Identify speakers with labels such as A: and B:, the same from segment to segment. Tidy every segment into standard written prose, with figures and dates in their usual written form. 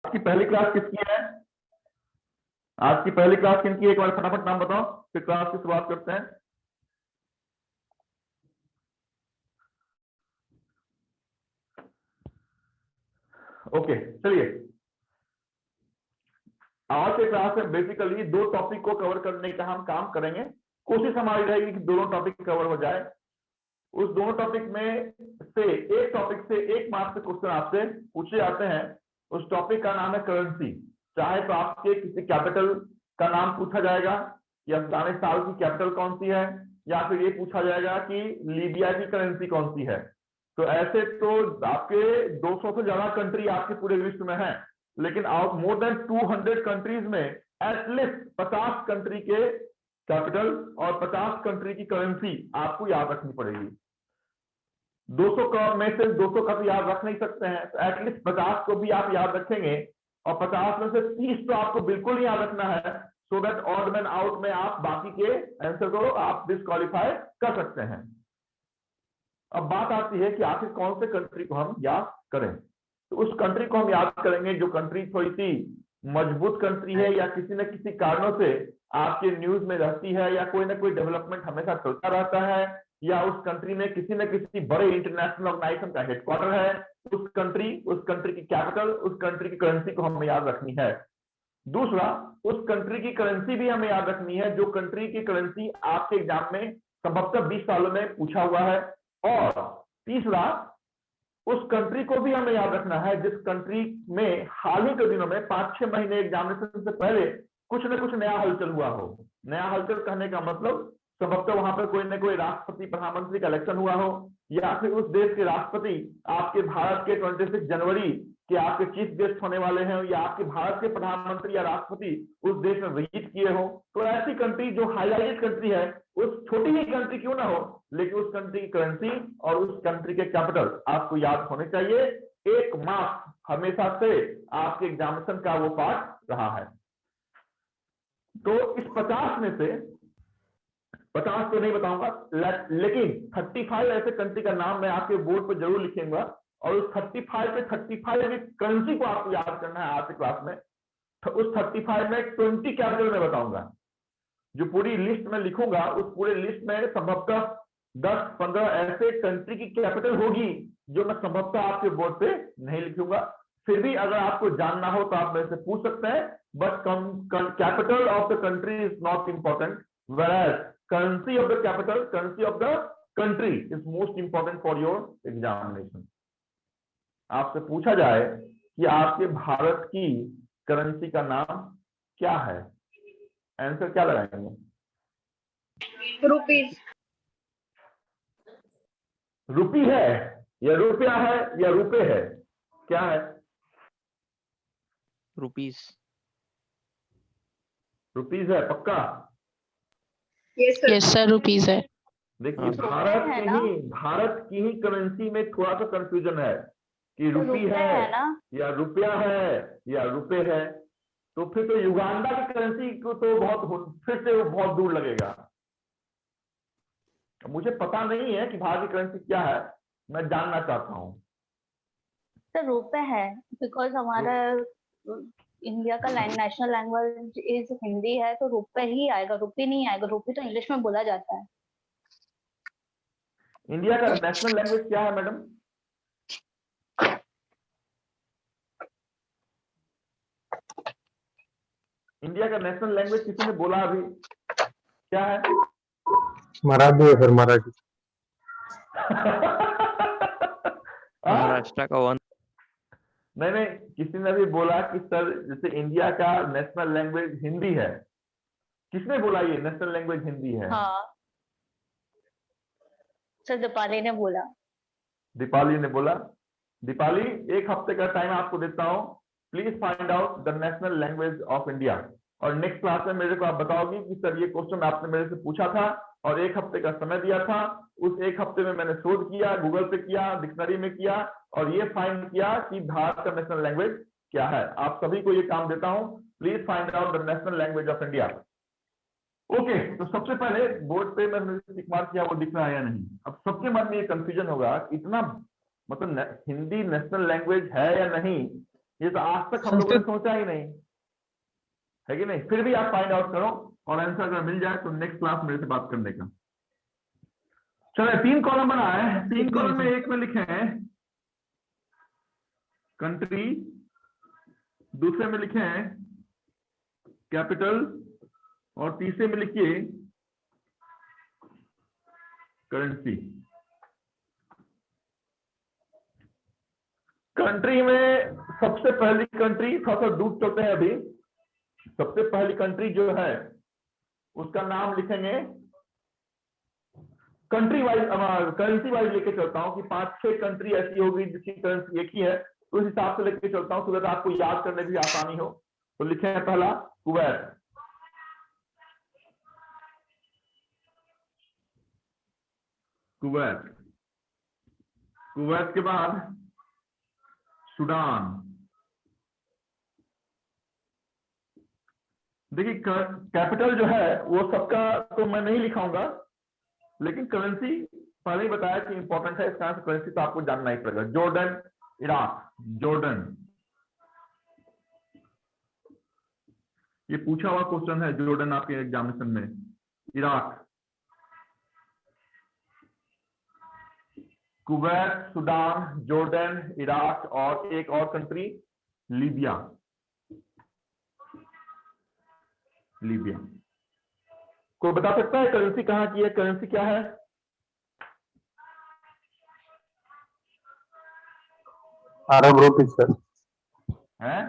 A: आज की पहली क्लास किसकी है? आज की पहली क्लास किनकी है? एक बार फटाफट नाम बताओ, फिर क्लास की शुरुआत करते हैं। ओके, चलिए आज के क्लास में बेसिकली दो टॉपिक को कवर करने का हम काम करेंगे। कोशिश हमारी रहेगी कि दोनों टॉपिक कवर हो जाए। उस दोनों टॉपिक में से एक टॉपिक से एक मार्क्स के क्वेश्चन आपसे पूछे जाते हैं। उस टॉपिक का नाम है करेंसी। चाहे तो आपके किसी कैपिटल का नाम पूछा जाएगा कि अफगानिस्तान की कैपिटल कौन सी है, या फिर ये पूछा जाएगा कि लीबिया की करेंसी कौन सी है। तो ऐसे तो आपके 200 से ज्यादा कंट्री आपके पूरे विश्व में है, लेकिन आउट मोर देन 200 कंट्रीज में एटलीस्ट 50 कंट्री के कैपिटल और 50 कंट्री की करेंसी आपको याद रखनी पड़ेगी। 200 का में से 200 का भी याद रख नहीं सकते हैं, तो एटलीस्ट 50 को भी आप याद रखेंगे, और 50 में से 30 तो आपको बिल्कुल ही याद रखना है, so that odd man out में आप बाकी के आंसर को आप डिस्क्वालीफाई कर सकते हैं। अब बात आती है कि आखिर कौन से कंट्री को हम याद करें। तो उस कंट्री को हम याद करेंगे जो कंट्री थोड़ी सी मजबूत कंट्री है, या किसी न किसी कारणों से आपके न्यूज में रहती है, या कोई ना कोई डेवलपमेंट हमेशा चलता रहता है, या उस कंट्री में किसी न किसी बड़े इंटरनेशनल ऑर्गेनाइजेशन का हेडक्वार्टर है। उस कंट्री की कैपिटल, उस कंट्री की करेंसी को हमें याद रखनी है। दूसरा, उस कंट्री की करेंसी भी हमें याद रखनी है जो कंट्री की करेंसी आपके एग्जाम में संभवतः 20 सालों में पूछा हुआ है। और तीसरा, उस कंट्री को भी हमें याद रखना है जिस कंट्री में हाल ही के दिनों में 5-6 महीने एग्जामिनेशन से पहले कुछ न कुछ नया हलचल हुआ हो। नया हलचल कहने का मतलब संभवतः वहां पर कोई न कोई राष्ट्रपति प्रधानमंत्री का इलेक्शन हुआ हो, या फिर उस देश के राष्ट्रपति आपके भारत के 26 जनवरी के आपके चीफ गेस्ट होने वाले हैं, या आपके भारत के प्रधानमंत्री या राष्ट्रपति उस देश में विजिट किए हो। तो ऐसी कंट्री जो हाईलाइटेड कंट्री है, उस छोटी ही कंट्री क्यों ना हो, लेकिन उस कंट्री की करेंसी और उस कंट्री के कैपिटल आपको याद होने चाहिए। एक मार्क्स हमेशा से आपके एग्जामिनेशन का वो पार्ट रहा है। तो इस 50 में से 50 तो नहीं बताऊंगा, लेकिन 35 ऐसे कंट्री का नाम मैं आपके बोर्ड पर जरूर लिखूंगा, और उस 35 पे 35 करेंसी को आपको याद करना है आज की क्लास में। तो उस 35 में 20 कैपिटल में बताऊंगा। जो पूरी लिस्ट में लिखूंगा उस पूरे लिस्ट में संभवतः 10-15 ऐसे कंट्री की कैपिटल होगी जो मैं संभवतः आपके बोर्ड पे नहीं लिखूंगा। फिर भी अगर आपको जानना हो तो आप मेरे से पूछ सकते हैं, but capital of the country is not important, whereas currency of the capital, currency of the country is most important for your examination. आपसे पूछा जाए कि आपके भारत की करेंसी का नाम क्या है, आंसर क्या लगाएंगे?
B: रुपीज।
A: रुपी है या रुपया है या रुपए है, क्या है?
C: रुपीज।
A: रुपीज है, पक्का?
B: यस सर, रुपीज है।
A: देखिए, भारत की ही करेंसी में थोड़ा सा कंफ्यूजन है कि रुपी है या रुपया है या रुपए है। तो फिर तो युगांडा की करेंसी को तो फिर से बहुत दूर लगेगा। मुझे पता नहीं है कि भारत की करेंसी क्या है, मैं जानना चाहता हूँ।
B: सर रुपए है, बिकॉज हमारा इंडिया का नेशनल लैंग्वेज इज हिंदी है, तो रुपए ही आएगा, रुपी नहीं आएगा। रुपी तो इंग्लिश में बोला जाता है।
A: इंडिया का नेशनल लैंग्वेज क्या है मैडम? इंडिया का नेशनल लैंग्वेज किसी ने बोला अभी, क्या है?
D: मराठी है सर, मराठी।
C: महाराष्ट्र का वन।
A: नहीं, किसी ने भी बोला कि सर जैसे इंडिया का नेशनल लैंग्वेज हिंदी है। किसने बोला ये नेशनल लैंग्वेज हिंदी है?
B: हाँ सर, दीपाली ने बोला।
A: दीपाली ने बोला। दीपाली, एक हफ्ते का टाइम आपको देता हूँ, please find out the national language of India, और नेक्स्ट क्लास में मेरे को आप बताओगी कि सर ये क्वेश्चन आपने मेरे से पूछा था और एक हफ्ते का समय दिया था। उस एक हफ्ते में मैंने शोध किया, गूगल पे किया, डिक्शनरी में किया, और ये फाइंड किया कि भारत का नेशनल लैंग्वेज क्या है। आप सभी को ये काम देता हूँ, please find out the national language of India. Okay, तो सबसे पहले बोर्ड पे मैंने टिक मार्क किया, वो दिख रहा है या नहीं। अब सबके मन में ये कंफ्यूजन होगा, इतना मतलब हिंदी नेशनल लैंग्वेज है या नहीं, ये तो आज तक हम लोगों ने सोचा ही नहीं है कि नहीं। फिर भी आप फाइंड आउट करो और आंसर अगर मिल जाए तो नेक्स्ट क्लास मेरे से बात करने का। चलो 3 कॉलम बना है, 3 कॉलम में एक में लिखे हैं कंट्री, दूसरे में लिखे हैं कैपिटल और तीसरे में लिखिए करेंसी। कंट्री में सबसे पहली कंट्री, थोड़ा सा दूर चलते हैं अभी। सबसे पहली कंट्री जो है उसका नाम लिखेंगे कंट्री वाइज, करेंसी वाइज लेके चलता हूं कि 5-6 कंट्री ऐसी होगी जिसकी करेंसी एक ही है, तो उस हिसाब से लेके चलता हूं तो आपको याद करने भी आसानी हो। तो लिखे हैं पहला कुवैत, कुवैत, कुवैत के बाद सूडान। देखिए कैपिटल जो है वो सबका तो मैं नहीं लिखाऊंगा, लेकिन करेंसी पहले ही बताया कि इंपॉर्टेंट है, इसका करेंसी तो आपको जानना ही पड़ेगा। जॉर्डन, इराक, जॉर्डन ये पूछा हुआ क्वेश्चन है, जॉर्डन आपके एग्जामिनेशन में। Iraq, Kuwait, Sudan, Jordan, Iraq और एक और कंट्री लीबिया। लीबिया कोई बता सकता है करेंसी कहाँ की है, करेंसी क्या है?
D: अरब रुपीज सर।
A: हैं?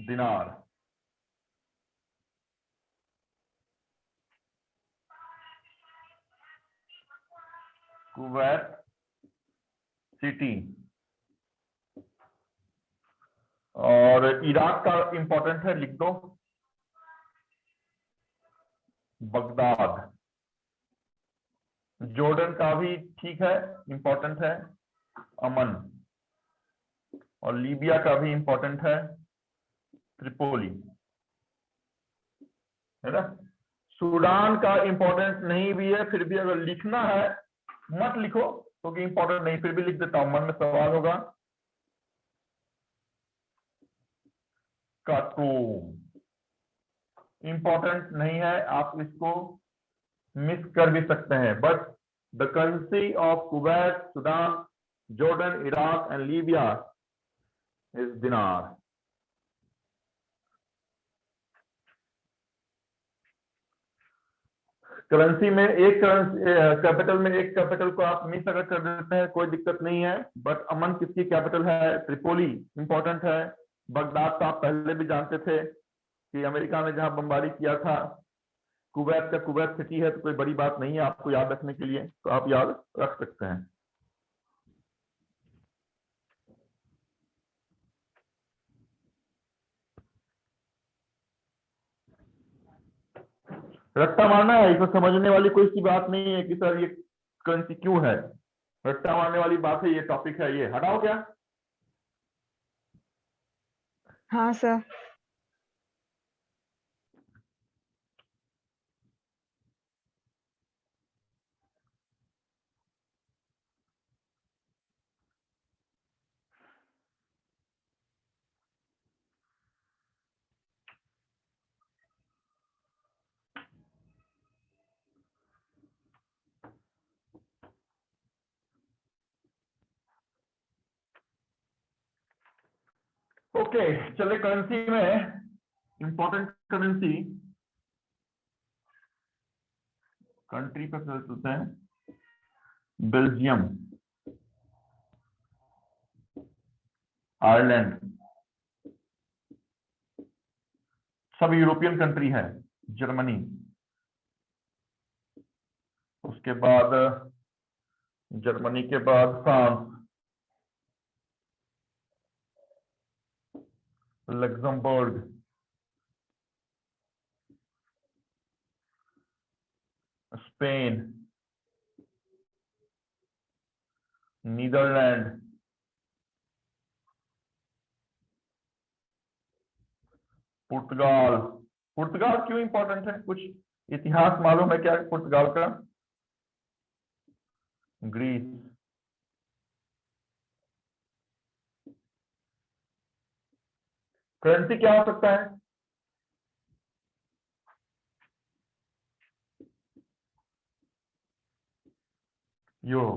A: दिनार। Kuwait city. और इराक का इंपॉर्टेंट है, लिख दो बगदाद। जॉर्डन का भी ठीक है, इंपॉर्टेंट है अमन। और लीबिया का भी इंपॉर्टेंट है त्रिपोली, है ना। सूडान का इंपॉर्टेंट नहीं भी है, फिर भी अगर लिखना है मत लिखो क्योंकि तो इंपॉर्टेंट नहीं, फिर भी लिख देता हूं, मन में सवाल होगा। खार्टूम इंपॉर्टेंट नहीं है, आप इसको मिस कर भी सकते हैं, but the currency of Kuwait, Sudan, Jordan, Iraq and Libya is दिनार। करेंसी में एक कैपिटल में एक कैपिटल को आप मिस अगर कर देते हैं कोई दिक्कत नहीं है, बट अमन किसकी कैपिटल है? त्रिपोली इंपॉर्टेंट है। बगदाद तो आप पहले भी जानते थे कि अमेरिका ने जहां बमबारी किया था। कुवैत का कुवैत सिटी है, तो कोई बड़ी बात नहीं है आपको याद रखने के लिए, तो आप याद रख सकते हैं। रट्टा मारना है, इसमें समझने वाली कोई सी बात नहीं है कि सर ये करेंसी क्यों है। रट्टा मारने वाली बात है, ये टॉपिक है, ये हटाओ क्या।
C: हाँ सर।
A: ओके चले करेंसी में इंपॉर्टेंट करेंसी कंट्री पे चलते हैं। बेल्जियम, आयरलैंड सब यूरोपियन कंट्री है। जर्मनी, उसके बाद जर्मनी के बाद फ्रांस, लग्जमबर्ग, स्पेन, नीदरलैंड, पुर्तगाल। पुर्तगाल क्यों इंपॉर्टेंट है, कुछ इतिहास मालूम है क्या पुर्तगाल का? ग्रीस, करेंसी क्या हो सकता है? यूरो।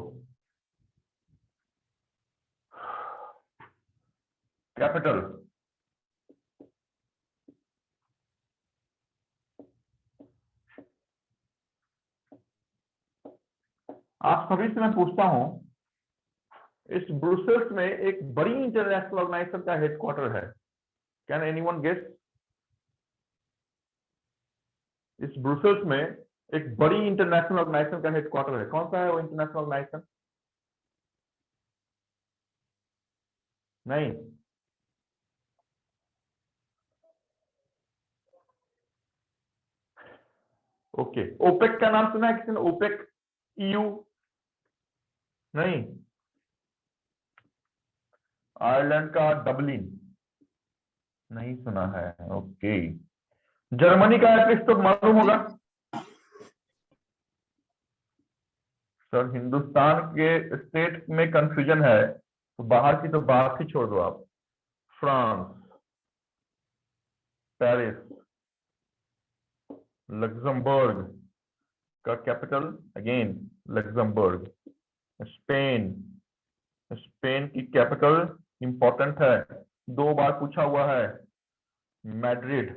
A: कैपिटल, आप सभी से मैं पूछता हूं, इस ब्रुसेल्स में एक बड़ी इंटरनेशनल ऑर्गेनाइजेशन का हेडक्वार्टर है। Can anyone guess? इस ब्रुसेल्स में एक बड़ी इंटरनेशनल ऑर्गेनाइजेशन का हेडक्वार्टर है। कौन सा है वो इंटरनेशनल ऑर्गेनाइजेशन? नहीं। ओके, ओपेक का नाम सुना है किसी ने? OPEC, EU? नहीं। आयरलैंड का डबलिन? नहीं सुना है। ओके। जर्मनी का एटलीस्ट तो मालूम होगा सर। हिंदुस्तान के स्टेट में कंफ्यूजन है तो बाहर की तो बात ही छोड़ दो आप। फ्रांस, पेरिस, लग्जमबर्ग का capital again Luxembourg. Spain, Spain की कैपिटल इंपॉर्टेंट है, 2 बार पूछा हुआ है, मैड्रिड।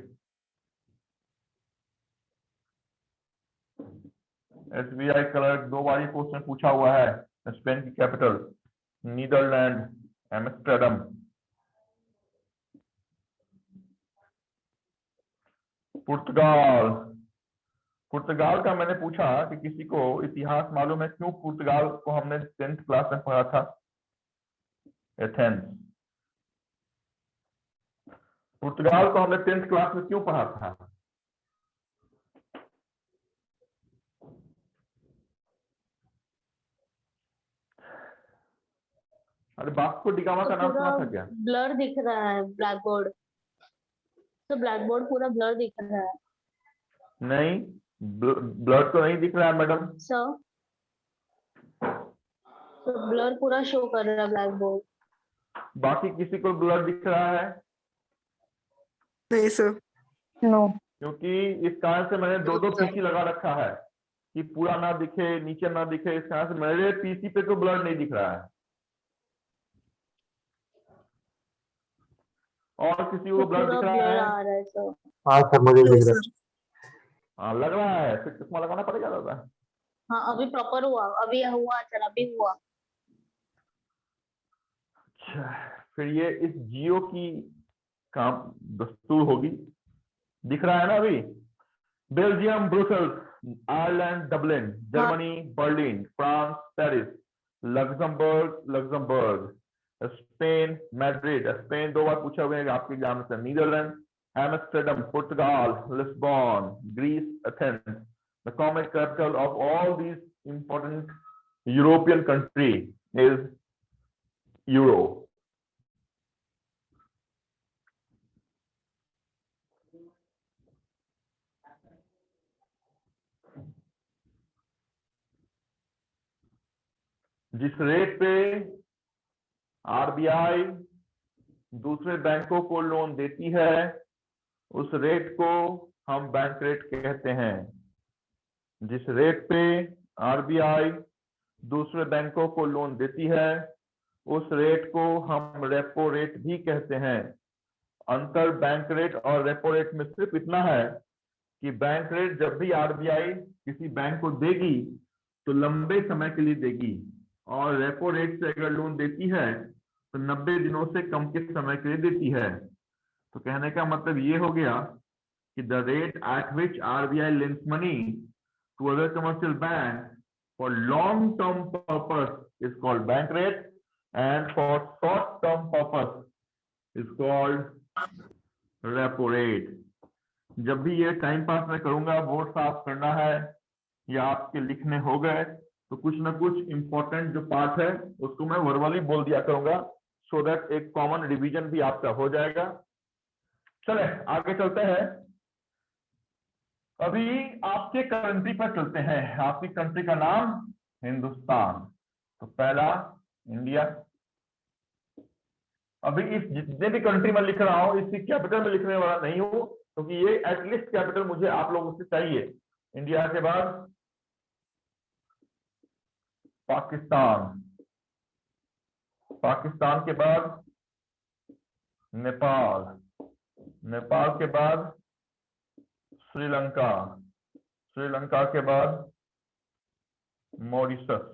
A: एसबीआई क्लर्क 2 बार ही क्वेश्चन पूछा हुआ है, स्पेन की कैपिटल। Netherland, Amsterdam. पुर्तगाल, पुर्तगाल का मैंने पूछा कि किसी को इतिहास मालूम है क्यों पुर्तगाल को हमने 10th क्लास में पढ़ा था? एथेंस। पुर्तगाल को हमने 10th क्लास में क्यों पढ़ा था? अरे बास्को डिगामा
B: तो
A: का नाम
B: पूरा
A: सुना था क्या?
B: ब्लर दिख रहा है ब्लैक बोर्ड, तो ब्लैक बोर्ड पूरा ब्लर दिख रहा है
A: नहीं, ब्लड तो नहीं दिख रहा है मैडम।
B: सर। तो ब्लर पूरा शो कर रहा है ब्लैक बोर्ड।
A: बाकी किसी को ब्लड दिख रहा है?
C: नहीं सर।
B: नो।
A: क्योंकि इस कारण से मैंने 2-2 पीसी लगा रखा है कि पूरा ना दिखे, नीचे ना दिखे। इस कारण से मेरे पीसी पे तो ब्लड नहीं दिख रहा है। और किसी
B: तो
A: को ब्लड
B: पूरा
A: दिख रहा
B: ब्लर
A: है?
B: आ रहा है सर।
D: हाँ सर, मुझे दिख रहा है।
A: हाँ लग रहा है, फिर चश्मा लगाना पड़ेगा दादा।
B: हाँ अभी प्रॉपर हुआ, अभी हुआ सर, अभी हुआ।
A: अच्छा, फिर ये इस जियो की काम दस्तूर होगी। दिख रहा है ना अभी? Belgium Brussels, Ireland Dublin, Germany Berlin, France Paris, Luxembourg Luxembourg, Spain Madrid, Spain 2 बार पूछा हुआ है आपके एग्जाम से। नीदरलैंड एम्स्टर्डम, पुर्तगाल Lisbon, Greece Athens. The common capital of all these important European country is euro. जिस रेट पे RBI दूसरे बैंकों को लोन देती है उस रेट को हम बैंक रेट कहते हैं। जिस रेट पे आरबीआई दूसरे बैंकों को लोन देती है उस रेट को हम रेपो रेट भी कहते हैं। अंतर बैंक रेट और रेपो रेट में सिर्फ इतना है कि बैंक रेट जब भी आरबीआई किसी बैंक को देगी तो लंबे समय के लिए देगी, और रेपो रेट से अगर लोन देती है तो 90 दिनों से कम के समय के लिए देती है। तो कहने का मतलब ये हो गया कि the rate at which RBI lends money to other commercial banks for long-term purpose is called bank rate, and for short-term purpose is called repo rate. जब भी ये टाइम पास में करूंगा, बोर्ड साफ करना है या आपके लिखने हो गए तो कुछ ना कुछ इंपॉर्टेंट जो पार्ट है उसको मैं वर्बली बोल दिया करूंगा, सो दैट एक कॉमन रिवीजन भी आपका हो जाएगा। चले आगे चलते हैं। अभी आपके कंट्री पर चलते हैं। आपकी कंट्री का नाम हिंदुस्तान। तो पहला इंडिया, अभी इस जितने भी कंट्री में लिख रहा हूं इसकी कैपिटल में लिखने वाला नहीं हूं, क्योंकि ये एटलीस्ट कैपिटल मुझे आप लोगों से चाहिए। इंडिया के बाद पाकिस्तान, पाकिस्तान के बाद नेपाल, नेपाल के बाद श्रीलंका, श्रीलंका के बाद मॉरिशस,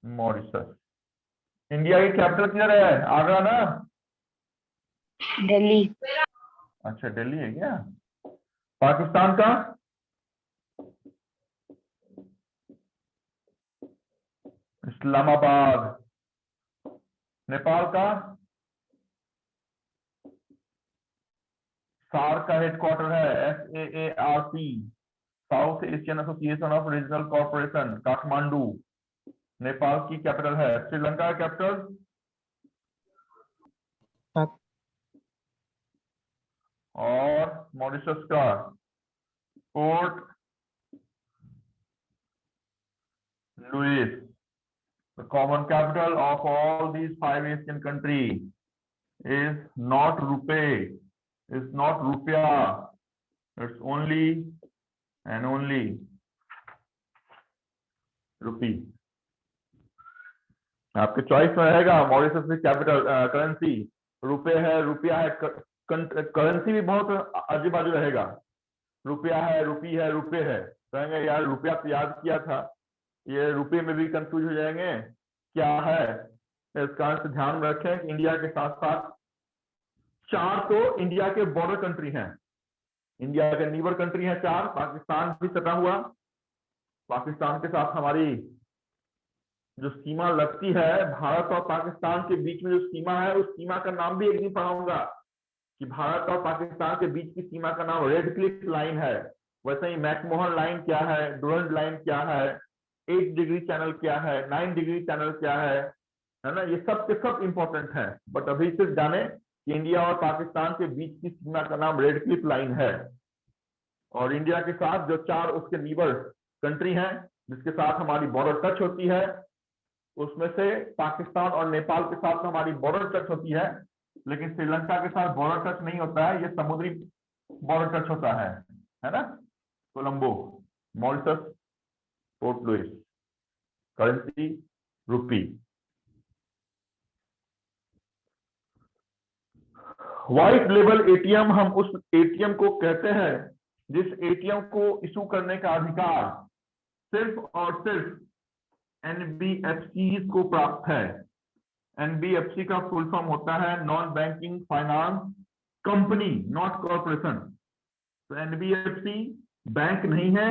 A: मॉरिशस। इंडिया की कैपिटल किधर है? आगरा ना?
B: दिल्ली।
A: अच्छा दिल्ली है क्या? पाकिस्तान का? इस्लामाबाद। नेपाल का? सार्क का हेडक्वार्टर है SAARC, South Asian association of regional corporation, Kathmandu. Nepal की कैपिटल है। श्रीलंका का कैपिटल? और मॉरिशस का Port Louis. The common capital of all these 5 Asian countries is not rupee, is not rupiah. It's only and only rupee. आपके choice में रहेगा Mauritius की capital currency रुपए है, रुपया है। करेंसी भी बहुत अजीब अजीब रहेगा। रुपया है, रुपी है, रुपए है। कहेंगे यार रुपया तो याद किया था, ये रुपए में भी कंफ्यूज हो जाएंगे क्या है। इस कारण से ध्यान में रखें कि इंडिया के साथ साथ 4 तो इंडिया के बॉर्डर कंट्री हैं, इंडिया के नीबर कंट्री हैं 4। पाकिस्तान भी सटा हुआ। पाकिस्तान के साथ हमारी जो सीमा लगती है, भारत और पाकिस्तान के बीच में जो सीमा है, उस सीमा का नाम भी एक दिन पढ़ाऊंगा कि भारत और पाकिस्तान के बीच की सीमा का नाम रेड क्लिफ लाइन है। वैसे ही मैकमोहन लाइन क्या है, डुरंड लाइन क्या है, 8 डिग्री चैनल क्या है, 9 डिग्री चैनल क्या है ना, ये सब के सब इंपॉर्टेंट है। बट अभी सिर्फ जाने कि इंडिया और पाकिस्तान के बीच की सीमा का नाम रेड क्लिफ लाइन है। और इंडिया के साथ जो 4 उसके नीबर कंट्री हैं जिसके साथ हमारी बॉर्डर टच होती है, उसमें से पाकिस्तान और नेपाल के साथ हमारी बॉर्डर टच होती है, लेकिन श्रीलंका के साथ बॉर्डर टच नहीं होता है, ये समुद्री बॉर्डर टच होता है ना। Colombo, Mauritius, Port Louis. Currency rupee. White label ATM, हम उस एटीएम को कहते हैं जिस एटीएम को इशू करने का अधिकार सिर्फ और सिर्फ NBFC को प्राप्त है। NBFC का फुल फॉर्म होता है non banking finance company, not corporation. तो NBFC बैंक नहीं है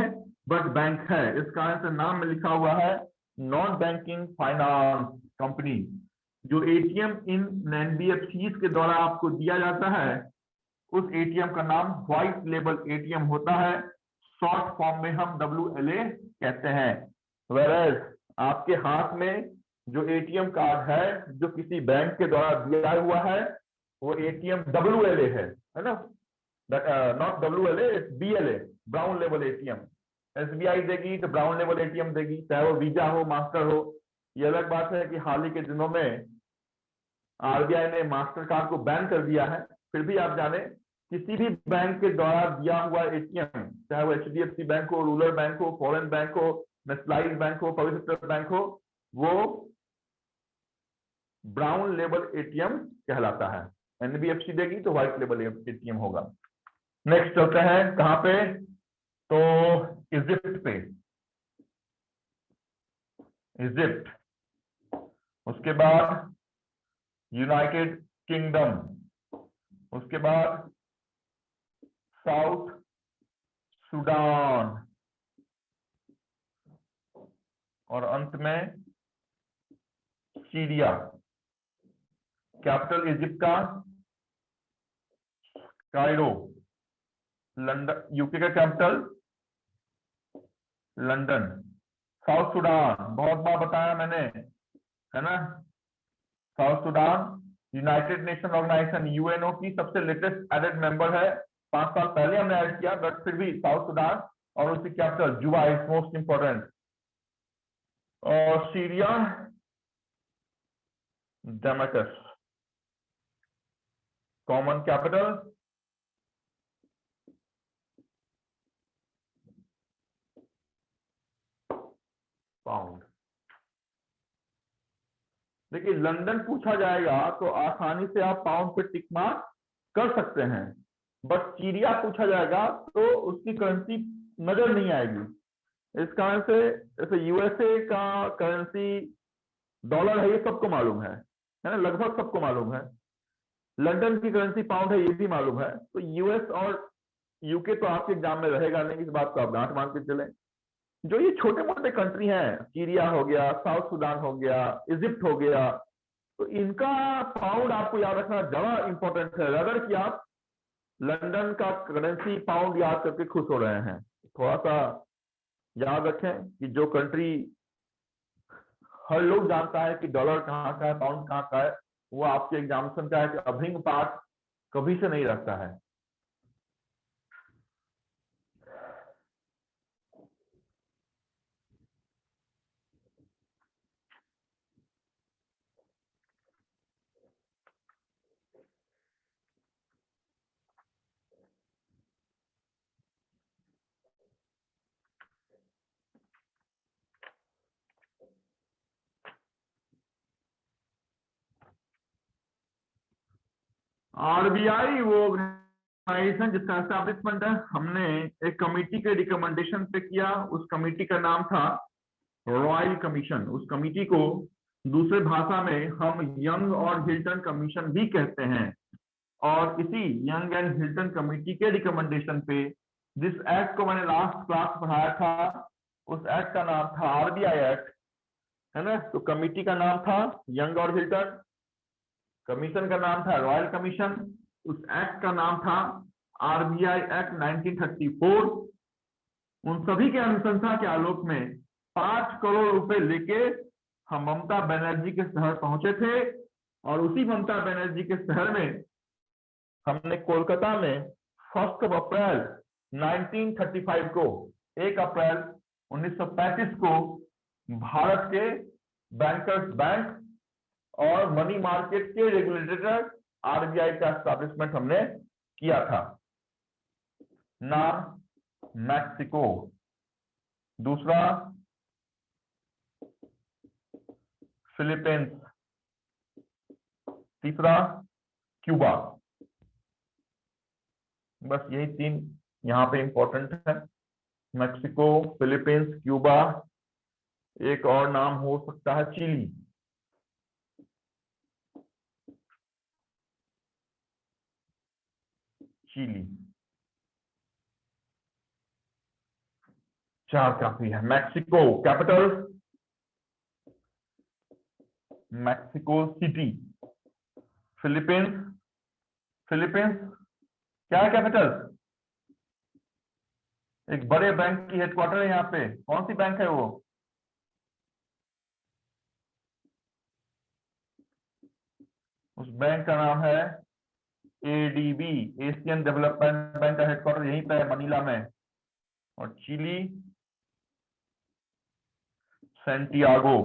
A: बट बैंक है, इस कारण से नाम में लिखा हुआ है नॉन बैंकिंग फाइनेंस कंपनी। जो एटीएम इन NBFCs के द्वारा आपको दिया जाता है उस एटीएम का नाम व्हाइट लेबल एटीएम होता है। शॉर्ट फॉर्म में हम WLA कहते हैं। वेरएज आपके हाथ में जो एटीएम कार्ड है जो किसी बैंक के द्वारा दिया हुआ है वो एटीएम WLA है ना, not WLA, BLA, brown label ATM. SBI देगी तो ब्राउन लेबल एटीएम देगी, चाहे वो वीजा हो, मास्टर हो। ये अलग बात है कि हाल ही के दिनों में RBI ने मास्टर कार्ड को बैन कर दिया है। फिर भी आप जाने किसी भी बैंक के द्वारा दिया हुआ एटीएम, चाहे वो HDFC बैंक हो, रूरल बैंक हो, फॉरेन बैंक हो, नेशनलाइज्ड बैंक हो, पब्लिक सेक्टर बैंक हो, वो ब्राउन लेबल एटीएम कहलाता है। NBFC देगी तो व्हाइट लेबल एटीएम होगा। नेक्स्ट चलते हैं कहां पे, तो इजिप्ट पे। इजिप्ट, उसके बाद यूनाइटेड किंगडम, उसके बाद साउथ सूडान और अंत में सीरिया। कैपिटल इजिप्ट का कायरो। लंदन, यूके का कैपिटल लंदन। साउथ सूडान बहुत बार बताया मैंने, है ना। South Sudan United Nation Organisation UNO की सबसे लेटेस्ट एडेड मेंबर है। 5 साल पहले हमने ऐड किया, बट फिर भी साउथ सूडान और उसकी capital Juba is most important. और Syria Damascus. Common capital pound. देखिए लंदन पूछा जाएगा तो आसानी से आप पाउंड पे टिक मार्क कर सकते हैं, बट सीरिया पूछा जाएगा तो उसकी करेंसी नजर नहीं आएगी। इस कारण से जैसे यूएसए का करेंसी डॉलर है, ये सबको मालूम है ना, लगभग सबको मालूम है। लंदन की करेंसी पाउंड है, ये भी मालूम है। तो यूएस और यूके तो आपके एग्जाम में रहेगा नहीं, इस बात को आप गांठ मान के चलें। जो ये छोटे मोटे कंट्री हैं, सीरिया हो गया, साउथ सुडान हो गया, इजिप्ट हो गया, तो इनका पाउंड आपको याद रखना ज्यादा इंपॉर्टेंट है अगर कि आप लंदन का करेंसी पाउंड याद करके खुश हो रहे हैं। थोड़ा सा याद रखें कि जो कंट्री हर लोग जानता है कि डॉलर कहाँ का है, पाउंड कहाँ का है, वो आपके एग्जामिनेशन का एक अभिन्न पार्ट कभी से नहीं रखता है। आरबीआई वो ऑर्गेनाइजेशन जिसका एस्टैब्लिशमेंट है, हमने एक कमेटी के रिकमेंडेशन पे किया। उस कमेटी का नाम था रॉयल कमीशन। उस कमेटी को दूसरे भाषा में हम यंग और हिल्टन कमीशन भी कहते हैं। और इसी यंग एंड हिल्टन कमेटी के रिकमेंडेशन पे जिस एक्ट को मैंने लास्ट क्लास पढ़ाया था, उस एक्ट का नाम था आरबीआई एक्ट, है ना। तो कमेटी का नाम था यंग और हिल्टन, कमीशन का नाम था रॉयल कमीशन, उस एक्ट का नाम था आरबीआई एक्ट 1934। उन सभी के अनुशंसा के आलोक में 5 करोड़ रुपए लेके हम ममता बनर्जी के शहर पहुंचे थे। और उसी ममता बनर्जी के शहर में हमने कोलकाता में 1 अप्रैल 1935 को, 1 अप्रैल 1935 को भारत के बैंकर्स बैंक और मनी मार्केट के रेगुलेटर आरबीआई का एस्टैब्लिशमेंट हमने किया था। नाम मैक्सिको, दूसरा फिलीपींस, तीसरा क्यूबा। बस यही 3 यहां पे इंपॉर्टेंट है, मैक्सिको, फिलीपींस, क्यूबा। एक और नाम हो सकता है चिली। चिली 4 काफी है। Mexico capital Mexico city. Philippines, Philippines क्या है कैपिटल? एक बड़े बैंक की हेडक्वार्टर है यहाँ पे, कौन सी बैंक है वो? उस बैंक का नाम है एडीबी, एशियन डेवलपमेंट बैंक का हेडक्वार्टर यहीं पे है, मनीला में। और Chile Santiago.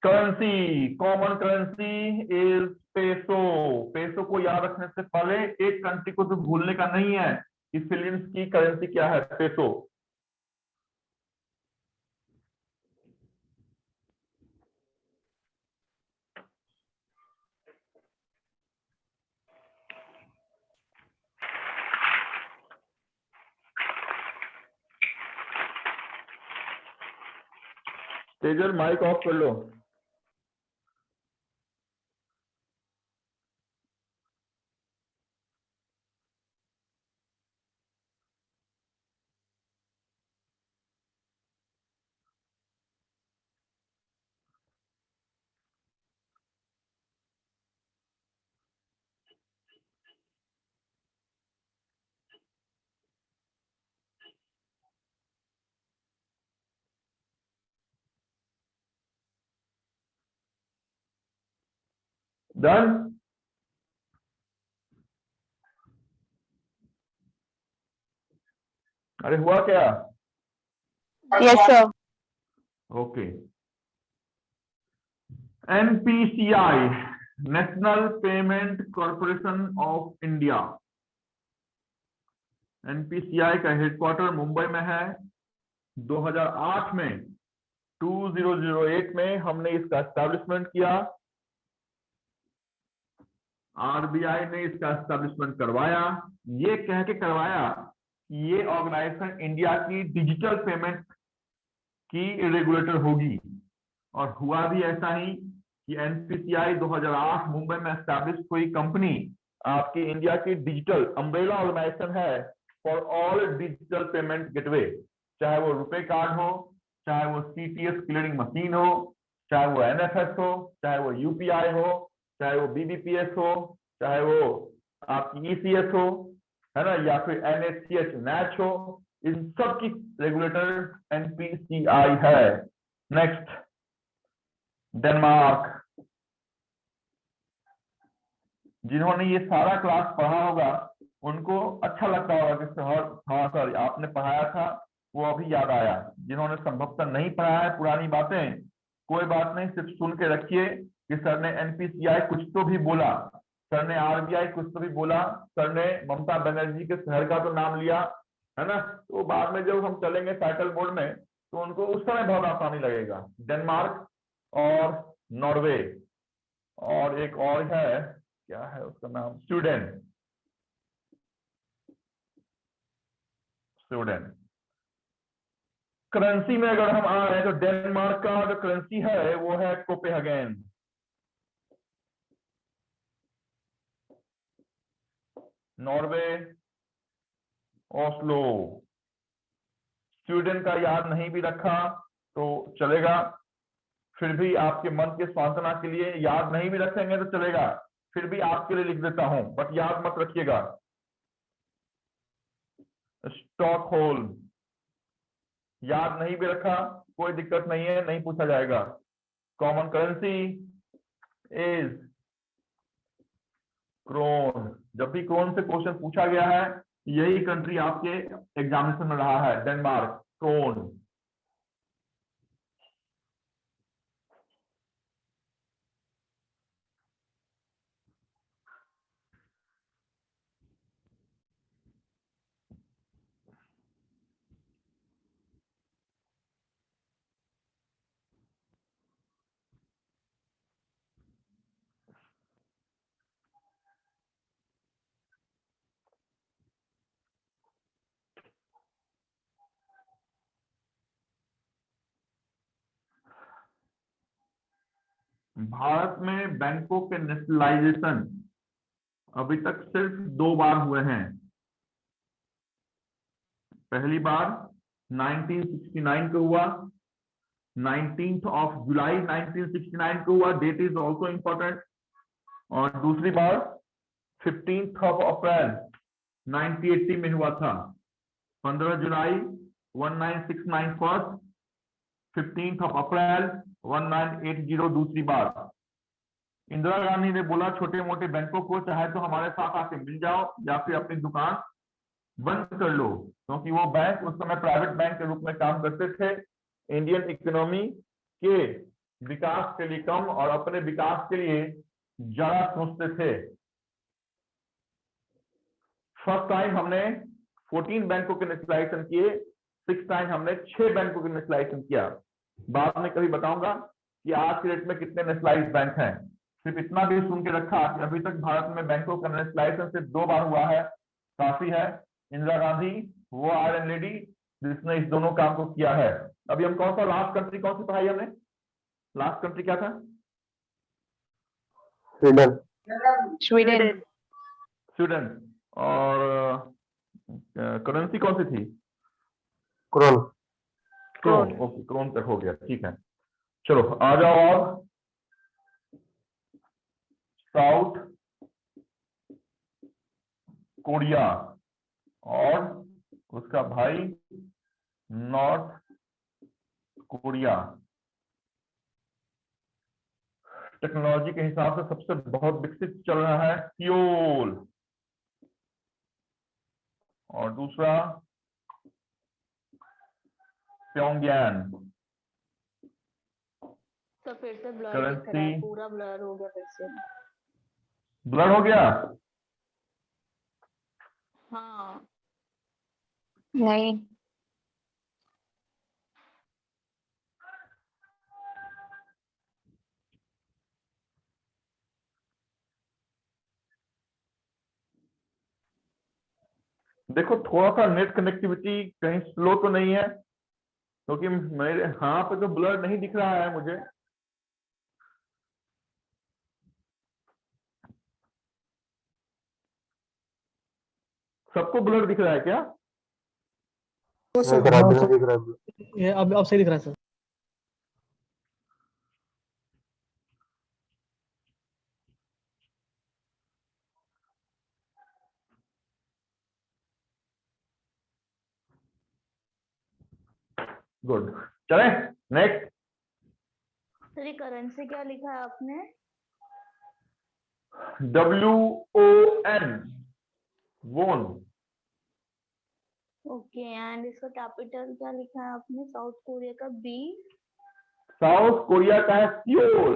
A: Currency, common currency is peso. Peso को याद रखने से पहले एक कंट्री को तो भूलने का नहीं है कि फिलीपींस की करेंसी क्या है, पेसो। तेजल माइक ऑफ कर लो। डन? अरे हुआ क्या?
E: Yes, sir.
A: Okay, NPCI, national payment corporation of India. NPCI का हेडक्वार्टर मुंबई में है। 2008 में 2008 में हमने इसका एस्टैब्लिशमेंट किया। आरबीआई ने इसका एस्टैब्लिशमेंट करवाया, ये कह के करवाया कि ये ऑर्गेनाइजेशन इंडिया की डिजिटल पेमेंट की रेगुलेटर होगी, और हुआ भी ऐसा ही कि एनपीसीआई 2008 मुंबई में एस्टैब्लिश हुई कंपनी आपकी इंडिया की डिजिटल अम्ब्रेला ऑर्गेनाइजेशन है for all digital payment gateway, चाहे वो रुपए कार्ड हो, चाहे वो सीटीएस क्लियरिंग मशीन हो, चाहे वो एनएफएस हो, चाहे वो यूपीआई हो, चाहे वो बीबीपीएस हो, चाहे वो आपकी ईसीएस हो, है ना, या फिर एनएचसीएच नैच हो, इन सब की रेगुलेटर एनपीसीआई है। Next, Denmark. जिन्होंने ये सारा क्लास पढ़ा होगा उनको अच्छा लगता होगा कि हाँ सर आपने पढ़ाया था, वो अभी याद आया। जिन्होंने संभवतः नहीं पढ़ा है पुरानी बातें, कोई बात नहीं, सिर्फ सुन के रखिए कि सर ने एनपीसीआई कुछ तो भी बोला, सर ने आरबीआई कुछ तो भी बोला, सर ने ममता बनर्जी के शहर का तो नाम लिया, है ना। तो बाद में जब हम चलेंगे साइकिल बोर्ड में तो उनको उस समय बहुत आसानी लगेगा। डेनमार्क और नॉर्वे, और एक और है, क्या है उसका नाम, स्वीडन। स्वीडन करेंसी में अगर हम आ रहे हैं तो डेनमार्क का जो करेंसी है वो है कोपेनहेगन। Norway Oslo. स्वीडन का याद नहीं भी रखा तो चलेगा, फिर भी आपके मन के सांत्वना के लिए याद नहीं भी रखेंगे तो चलेगा, फिर भी आपके लिए लिख देता हूं, बट याद मत रखिएगा। स्टॉकहोल्म, याद नहीं भी रखा कोई दिक्कत नहीं है, नहीं पूछा जाएगा। Common currency is krone. जब भी क्रोन से क्वेश्चन पूछा गया है, यही कंट्री आपके एग्जामिनेशन में रहा है, डेनमार्क, क्रोन। भारत में बैंकों के नेशनलाइजेशन अभी तक सिर्फ 2 बार हुए हैं। पहली बार 1969 को हुआ, 19th ऑफ जुलाई 1969 को हुआ, डेट इज ऑल्सो इंपॉर्टेंट। और दूसरी बार 15th ऑफ अप्रैल 1980 में हुआ था। 15 जुलाई 1969 फर्स्ट, 15th ऑफ अप्रैल 1980 दूसरी बार। इंदिरा गांधी ने बोला छोटे मोटे बैंकों को चाहे तो हमारे साथ आके मिल जाओ या फिर अपनी दुकान बंद कर लो, क्योंकि वो बैंक उस समय प्राइवेट बैंक के रूप में काम करते थे, इंडियन इकोनॉमी के विकास के लिए कम और अपने विकास के लिए ज्यादा सोचते थे। फर्स्ट टाइम हमने 14 बैंकों के नेशनलाइजेशन किए, 6 टाइम हमने 6 बैंकों के नेशनलाइजेशन किया। बाद में कभी बताऊंगा कि आज के डेट में कितने नेशनलाइज्ड बैंक हैं। सिर्फ इतना भी सुन के रखा कि अभी तक भारत में बैंकों का नेशनलाइजेशन सिर्फ 2 बार हुआ है, काफी है। इंदिरा गांधी वो आयरन लेडी जिसने इस दोनों काम को किया है। अभी हम कौन सा लास्ट कंट्री कौन सी पढ़ाई हमने, लास्ट कंट्री क्या था?
D: स्वीडन।
B: स्वीडन।
A: स्वीडन। और करेंसी कौन सी थी?
D: क्रोन।
A: क्रोन। ओके, क्रोन तक हो गया, ठीक है। चलो आ जाओ अब साउथ कोरिया और उसका भाई नॉर्थ कोरिया। टेक्नोलॉजी के हिसाब से सबसे बहुत विकसित चल रहा है सियोल, और दूसरा प्योंगयान।
B: सर फिर से ब्लर दिख रहा है,
A: करेंसी
B: पूरा ब्लर हो गया फिर से।
A: ब्लर हो गया।
B: हाँ नहीं,
A: देखो थोड़ा सा नेट कनेक्टिविटी कहीं स्लो तो नहीं है, क्योंकि मेरे यहाँ पे तो ब्लर नहीं दिख रहा है मुझे। सबको ब्लर दिख रहा है क्या?
C: नो
D: नहीं
C: सर।
D: सर, अभी नहीं दिख रहा है।
E: ये अब सही दिख रहा है सर।
A: गुड, चले नेक्स्ट।
B: सर ये करेंसी क्या लिखा है आपने?
A: WON, वोन।
B: ओके, एंड इसका कैपिटल क्या लिखा है आपने? साउथ कोरिया का बी।
A: साउथ कोरिया का है Seoul,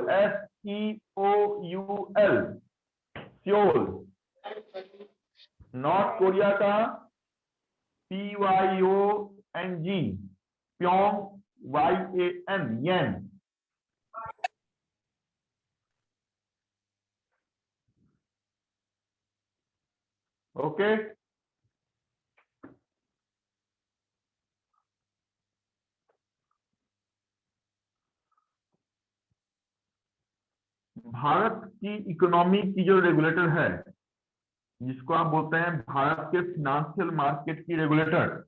A: SEOUL, Seoul. North Korea का PYONG, प्योंग, YAN, येन। ओके, भारत की इकोनॉमी की जो रेगुलेटर है, जिसको आप बोलते हैं भारत के फिनेंशियल मार्केट की रेगुलेटर,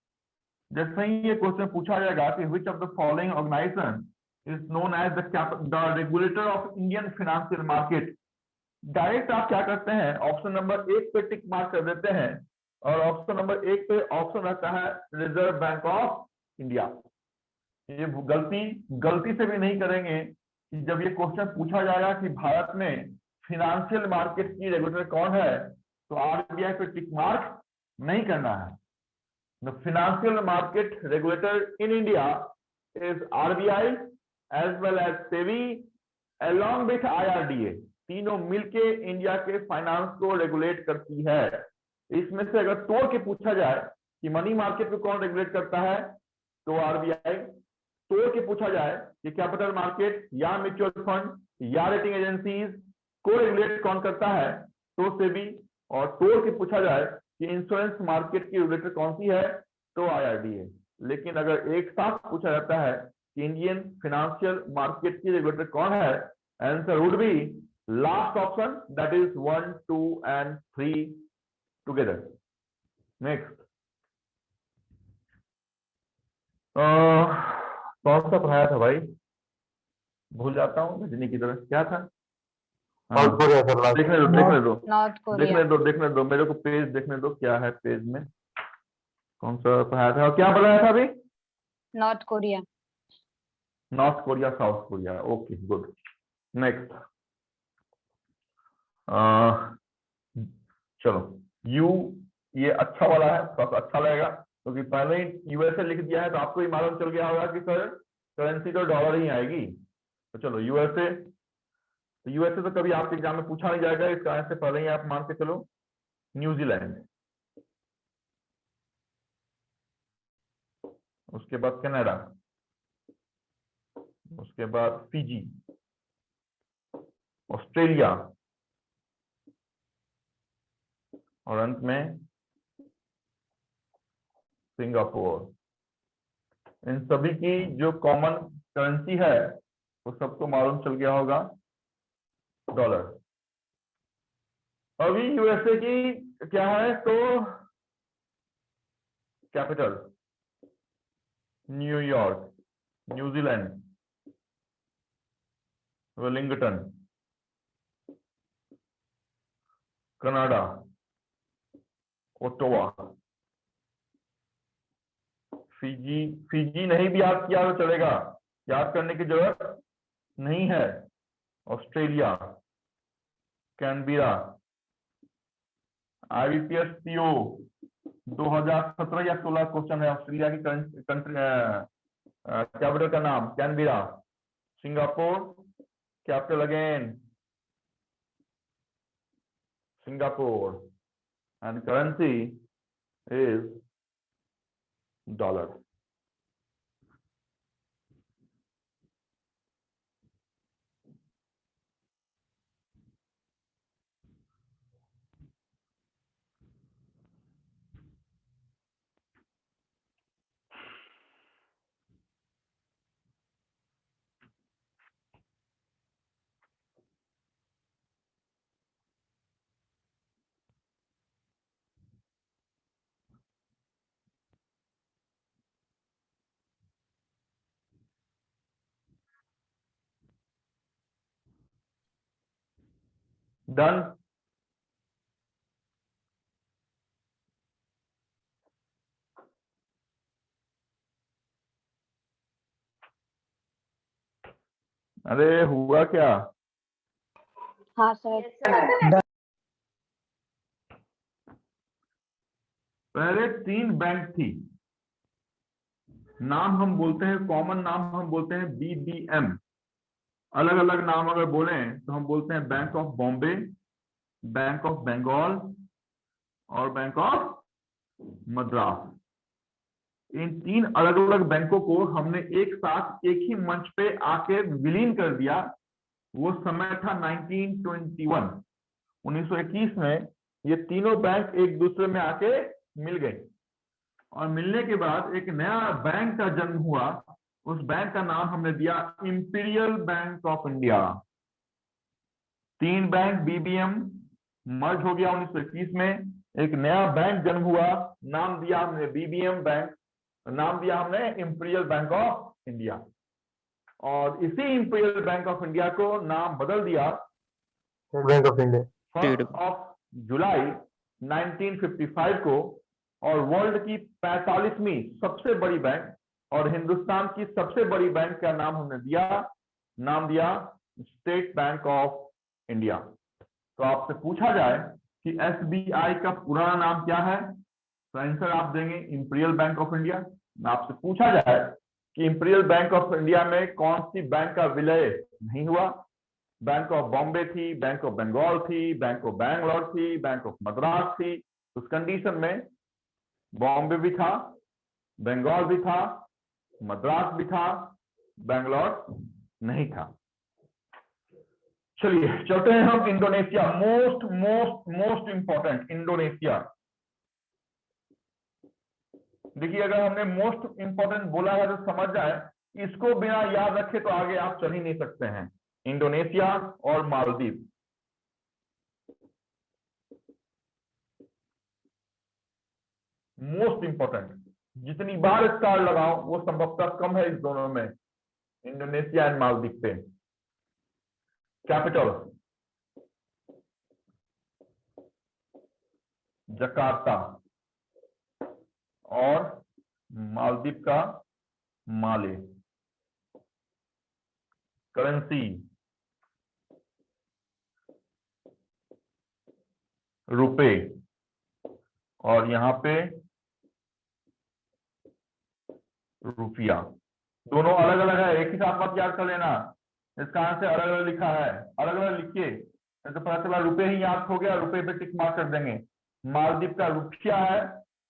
A: जैसे ही ये क्वेश्चन पूछा जाएगा कि which of the following organisation is known as the regulator of Indian financial market, direct आप क्या करते हैं, ऑप्शन नंबर 1 पे टिक मार्क कर देते हैं, और ऑप्शन नंबर 1 पे ऑप्शन रहता है रिजर्व बैंक ऑफ इंडिया। ये गलती से भी नहीं करेंगे कि जब ये क्वेश्चन पूछा जाएगा कि भारत में फिनेंशियल मार्केट की रेगुलेटर कौन है, तो RBI पे टिक मार्क नहीं करना है। The financial market regulator in India is RBI as well as SEBI along with IRDA, तीनों मिलके इंडिया के फाइनेंस को रेगुलेट करती है। इसमें से अगर तोड़ के पूछा जाए कि मनी मार्केट को कौन रेगुलेट करता है, तो RBI। तोड़ के पूछा जाए कि कैपिटल मार्केट या म्यूचुअल फंड या रेटिंग एजेंसीज को रेगुलेट कौन करता है, तो SEBI। और तोड़ के पूछा जाए कि इंश्योरेंस मार्केट की रेगुलेटर कौन सी है, तो IRDA। लेकिन अगर एक साथ पूछा जाता है कि इंडियन फाइनेंशियल मार्केट की रेगुलेटर कौन है, answer would be last option, that is 1, 2 and 3 together. Next, कौन सा पढ़ाया था भाई, भूल जाता हूँ रजनी की तरह, क्या था?
D: South Korea sir, last.
A: देखने दो
B: नॉर्थ कोरिया।
A: देखने दो मेरे को, पेज देखने दो क्या है पेज में, कौन सा पढ़ाया था और क्या बताया था अभी?
B: North Korea.
A: North Korea, south Korea, okay good. Next, चलो यू, ये अच्छा वाला है, थोड़ा सा अच्छा लगेगा क्योंकि पहले ही यूएसए लिख दिया है, तो आपको ही मालूम चल गया होगा कि सर करेंसी तो डॉलर ही आएगी। तो चलो यूएसए, तो यूएसए तो कभी आपके एग्जाम में पूछा नहीं जाएगा, इसका आंसर पहले ही आप मान के चलो न्यूजीलैंड। उसके बाद कनाडा, उसके बाद फिजी, ऑस्ट्रेलिया, और अंत में सिंगापुर। इन सभी की जो कॉमन करेंसी है वो सबको मालूम चल गया होगा, डॉलर। अभी यूएसए की क्या है, तो capital New York, New Zealand Wellington, Canada Ottawa, Fiji नहीं भी याद किया तो चलेगा, याद करने की जरूरत नहीं है, ऑस्ट्रेलिया, कैनबेरा, IBPS PO 2017 या 16 क्वेश्चन है, ऑस्ट्रेलिया की कंट्री कैपिटल का नाम Canberra, Singapore, capital again, Singapore, and currency is dollar. Done. अरे हुआ क्या?
B: हाँ सर।
A: पहले 3 बैंक थी, नाम हम बोलते हैं, कॉमन नाम हम बोलते हैं BBM। अलग अलग नाम अगर बोलें तो हम बोलते हैं bank of Bombay, bank of Bengal और बैंक ऑफ मद्रास। इन 3 अलग अलग बैंकों को हमने एक साथ एक ही मंच पे आके विलीन कर दिया। वो समय था 1921, 1921 में ये तीनों बैंक एक दूसरे में आके मिल गए और मिलने के बाद एक नया बैंक का जन्म हुआ। उस बैंक का नाम हमने दिया imperial bank of India. 3 bank BBM मर्ज हो गया 1921 में, एक नया बैंक जन्म हुआ, नाम दिया हमने BBM बैंक, नाम दिया हमने इंपीरियल बैंक ऑफ इंडिया। और इसी इंपीरियल बैंक ऑफ इंडिया को नाम बदल दिया
D: स्टेट बैंक ऑफ इंडिया।
A: 1 जुलाई 1955 को, और वर्ल्ड की 45वीं सबसे बड़ी बैंक और हिंदुस्तान की सबसे बड़ी बैंक का नाम हमने दिया, नाम दिया स्टेट बैंक ऑफ इंडिया। तो आपसे पूछा जाए कि SBI का पुराना नाम क्या है, तो आंसर आप देंगे इंपीरियल बैंक ऑफ इंडिया। आपसे पूछा जाए कि इंपीरियल बैंक ऑफ इंडिया में कौन सी बैंक का विलय नहीं हुआ, बैंक ऑफ बॉम्बे थी, बैंक ऑफ बंगाल थी, बैंक ऑफ बैंगलोर थी, बैंक ऑफ मद्रास थी। उस कंडीशन में बॉम्बे भी था, बंगाल भी था, मद्रास भी था, बैंगलोर नहीं था। चलिए चलते हैं हम Indonesia, most most most important Indonesia. देखिए अगर हमने मोस्ट इंपॉर्टेंट बोला है तो समझ जाए, इसको बिना याद रखे तो आगे आप चल ही नहीं सकते हैं। इंडोनेशिया और मालदीव, मोस्ट इंपॉर्टेंट। जितनी बार स्टार लगाओ वो संभवतः कम है इस दोनों में, इंडोनेशिया एंड मालदीव पे। कैपिटल जकार्ता और मालदीव का माले। करेंसी रुपए, और यहां पे रुपया। दोनों अलग अलग है, एक ही साथ मत याद कर लेना, इसका आंसर अलग अलग लिखा है, अलग अलग लिखिए, तो पता चला रुपए ही याद हो गया, रुपए पे टिक मार्क कर देंगे। मालदीव का रुपया है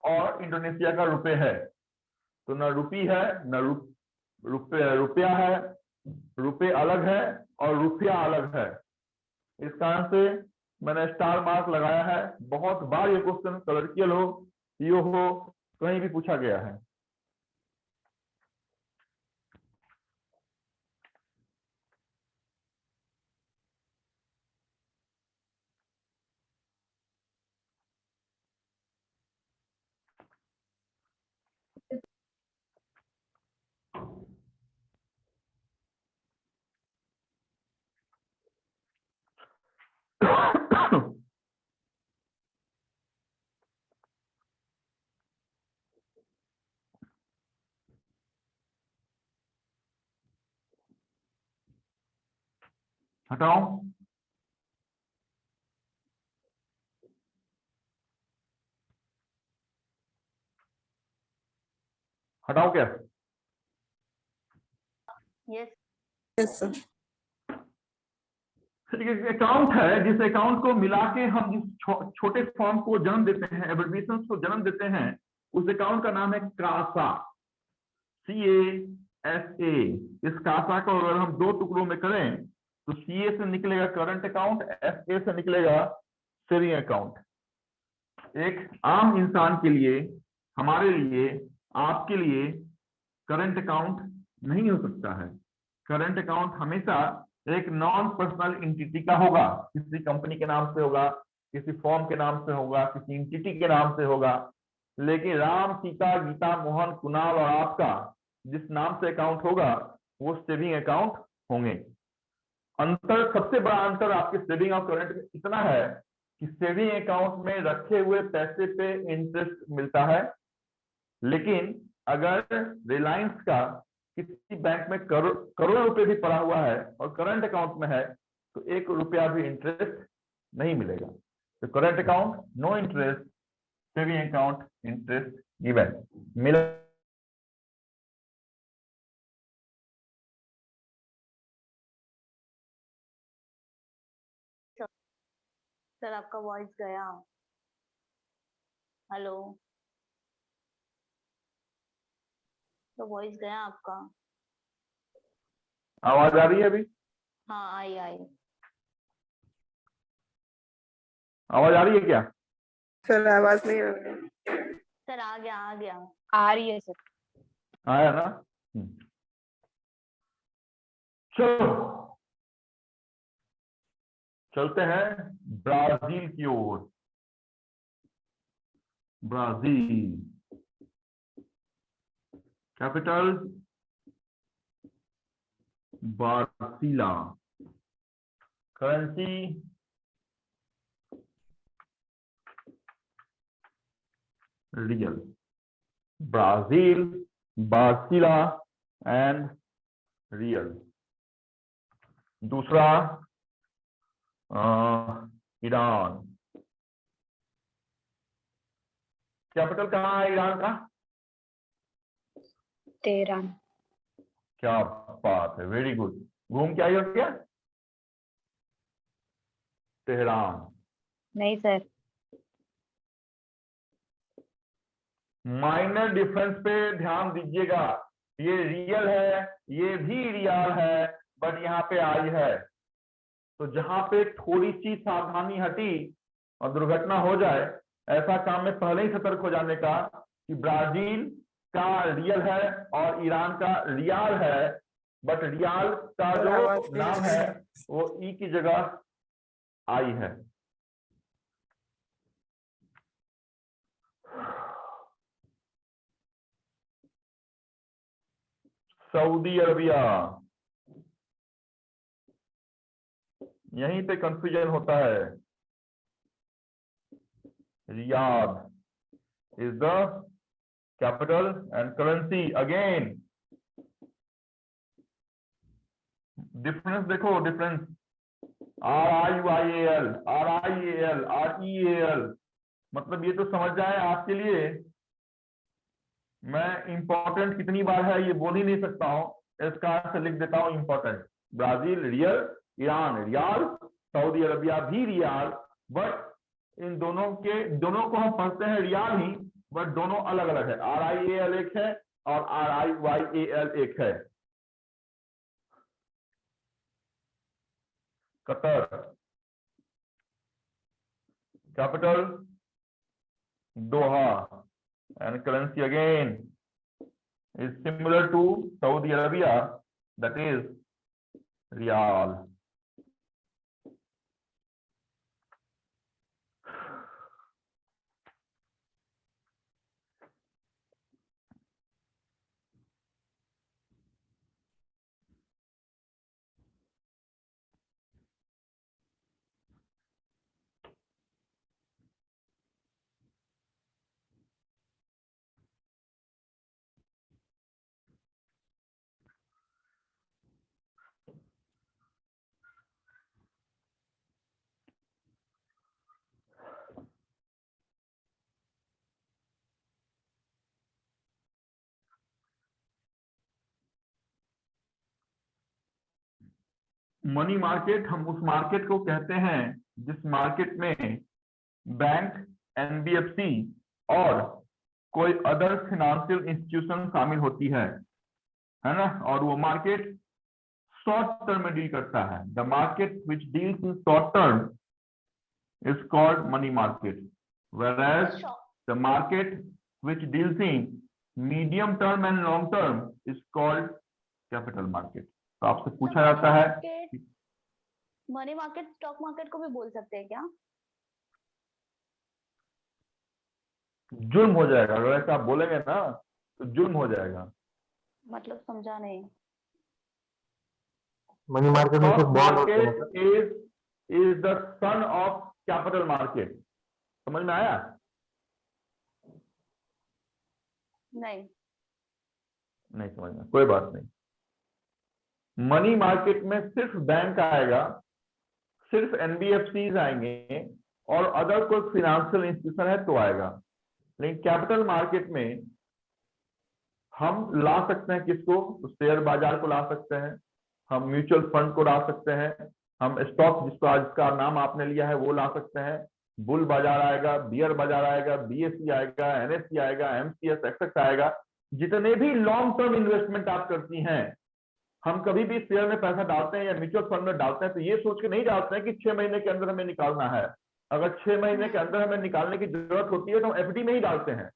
A: और इंडोनेशिया का रुपए है, तो न रुपी है न रुपया है, रुपए अलग है और रुपया अलग है। इसका आंसर मैंने स्टार मार्क लगाया है, बहुत बार ये क्वेश्चन कलरिकल हो, यो हो, कहीं भी पूछा गया है। हटाओ, हटाओ क्या?
B: Yes
C: yes sir.
A: अकाउंट है, जिस अकाउंट को मिला के हम जिस छोटे फॉर्म को जन्म देते हैं, एब्रिविएशन को जन्म देते हैं, उस अकाउंट का नाम है कासा, CASA। इस कासा को अगर हम दो टुकड़ों में करें तो CA से निकलेगा करंट अकाउंट, SA से निकलेगा सेविंग अकाउंट। एक आम इंसान के लिए, हमारे लिए, आपके लिए करंट अकाउंट नहीं हो सकता है। करंट अकाउंट हमेशा एक नॉन पर्सनल एंटिटी का होगा, किसी कंपनी के नाम से होगा, किसी फॉर्म के नाम से होगा, किसी एंटिटी के नाम से होगा। लेकिन राम, सीता, गीता, मोहन, कुणाल और आपका जिस नाम से अकाउंट होगा वो सेविंग अकाउंट होंगे। अंतर, सबसे बड़ा अंतर आपके सेविंग और करंट में इतना है कि सेविंग अकाउंट में रखे हुए पैसे पे इंटरेस्ट मिलता है, लेकिन अगर रिलायंस का किसी बैंक में करोड़ों रुपए भी पड़ा हुआ है और करंट अकाउंट में है तो 1 रुपया भी इंटरेस्ट नहीं मिलेगा। तो current account no interest, saving account interest given मिला।
B: सर आपका वॉइस गया। हेलो, तो वॉइस गया आपका।
A: आवाज आ रही है अभी?
B: हाँ, आई आई।
A: आवाज आ रही है क्या?
C: सर आवाज नहीं आ रही।
B: सर आ गया, आ गया।
E: आ रही है सर।
A: आया ना? चलो चलते हैं ब्राजील की ओर। Brazil, capital Brasilia, currency real. Brazil, Brasilia and real. दूसरा ईरान। कैपिटल कहाँ है ईरान का?
E: तेहरान।
A: क्या बात है, वेरी गुड। घूम के आई हो क्या? तेहरान।
E: नहीं सर।
A: माइनर डिफरेंस पे ध्यान दीजिएगा। ये रियल है, ये भी रियल है, बट यहाँ पे आई है। तो जहां पे थोड़ी सी सावधानी हटी और दुर्घटना हो जाए, ऐसा काम में पहले ही सतर्क हो जाने का कि ब्राजील का रियल है और ईरान का रियाल है, बट रियाल का
C: सर
A: जो
C: आवाज नहीं आ
A: नाम
C: रही
A: है
C: है।
A: वो ई की जगह आई है। सऊदी अरबिया, यहीं पे कंफ्यूजन होता है। Riyadh is the capital and currency again। Difference देखो, डिफरेंस RIYAL, RIAL, REAL, मतलब ये तो समझ जाए आपके लिए। मैं इंपॉर्टेंट कितनी बार है ये बोल ही नहीं सकता हूं, इसका से लिख देता हूं important. Brazil real, Iran riyal, Saudi Arabia भी रियाल, बट इन दोनों को हम पढ़ते हैं रियाल ही, बट दोनों अलग अलग है। RIAL एक है और RIYAL एक है। Qatar, capital Doha, and currency again is similar to Saudi Arabia, that is Riyal। Money market, हम उस मार्केट को कहते हैं जिस मार्केट में बैंक, एनबीएफसी और कोई अदर फाइनेंशियल इंस्टीट्यूशन शामिल होती है ना। और वो मार्केट शॉर्ट टर्म में डील करता है। The market which deals in short term is called money market, whereas the market which deals in medium term and long term is called capital market. तो आपसे पूछा जाता है,
B: मनी मार्केट स्टॉक मार्केट को भी बोल सकते हैं क्या?
A: जुर्म हो जाएगा अगर ऐसा आप बोलेंगे ना, तो जुर्म हो जाएगा।
B: मतलब समझा नहीं।
D: मनी मार्केट में सिर्फ बॉन्ड होते हैं
A: market is the son of capital market. समझ में आया?
B: नहीं
A: समझ में, कोई बात नहीं। मनी मार्केट में सिर्फ बैंक आएगा, सिर्फ एनबीएफसीज आएंगे और अदर कोई फाइनेंशियल इंस्टीट्यूशन है तो आएगा। लेकिन कैपिटल मार्केट में हम ला सकते हैं किसको? तो शेयर बाजार को ला सकते हैं, हम म्यूचुअल फंड को ला सकते हैं, हम स्टॉक जिसका नाम आपने लिया है वो ला सकते हैं। बुल बाजार आएगा, बियर बाजार आएगा, बीएसई आएगा, एनएसई आएगा, एमसीएस एक्सेस आएगा। जितने भी लॉन्ग टर्म इन्वेस्टमेंट आप करती हैं, हम कभी भी शेयर में पैसा डालते हैं या म्यूचुअल फंड में डालते हैं तो ये सोच के नहीं डालते हैं कि 6 महीने के अंदर हमें निकालना है। अगर 6 महीने के अंदर हमें निकालने की जरूरत होती है तो हम एफडी में ही डालते हैं।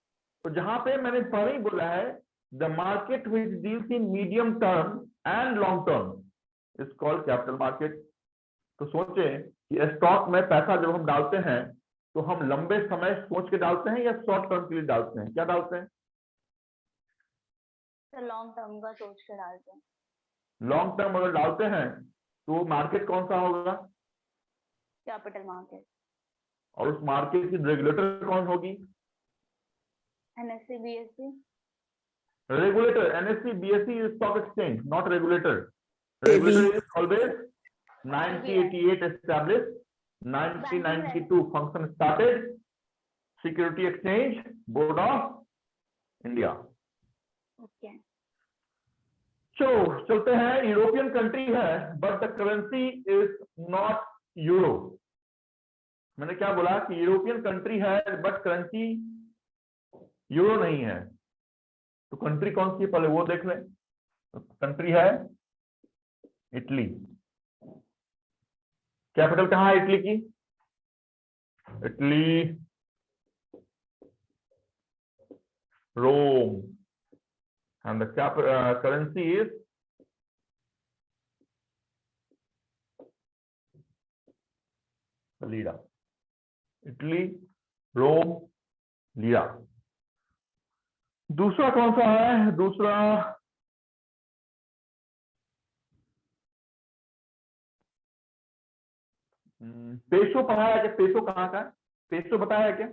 A: तो जहां पे मैंने पहले ही बोला है, the market which deals in medium term and long term is called capital market. तो सोचे कि स्टॉक में पैसा जब हम डालते हैं तो हम लंबे समय सोच के डालते हैं या शॉर्ट टर्म के लिए डालते हैं? क्या डालते हैं?
B: लॉन्ग टर्म का सोच के डालते हैं।
A: लॉन्ग टर्म अगर डालते हैं तो मार्केट कौन सा होगा?
B: Capital market.
A: और उस मार्केट की रेगुलेटर कौन होगी?
B: NSC BSc.
A: Regulator NSC BSc is stock exchange, not regulator. Regulator is always 1988 established, 1992 function started, Security Exchange Board of India।
B: Okay
A: चलते हैं। यूरोपियन कंट्री है but the currency is not euro. मैंने क्या बोला कि European country है but currency euro नहीं है। तो कंट्री कौन सी है पहले वो देख लें। कंट्री है इटली। कैपिटल कहां है इटली की? Italy Rome and the currency is lira. Italy, Rome, lira. दूसरा कौन सा है? दूसरा पेसो पढ़ा है क्या? पेसो कहाँ का है? पेसो बताया है क्या?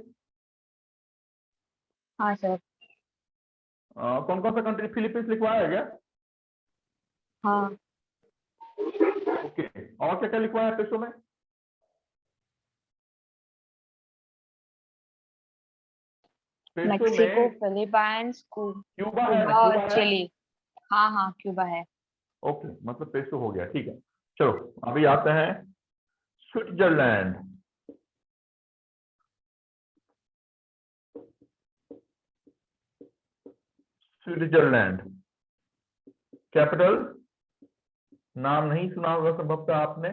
E: हाँ सर।
A: कौन कौन सा कंट्री? फिलीपींस लिखवाया है क्या?
E: हाँ।
A: ओके, और क्या क्या लिखवाया है पेसो में? पेसो
E: मेक्सिको,
A: में
E: फिलीपाइंस,
A: क्यूबा है ना?
E: क्यूबा और
A: क्यूबा है?
E: चिली। हाँ हाँ क्यूबा है।
A: ओके, मतलब पेसो हो गया। ठीक है, चलो अभी आते हैं स्विट्जरलैंड। स्विट्जरलैंड कैपिटल नाम नहीं सुना होगा संभवतः आपने,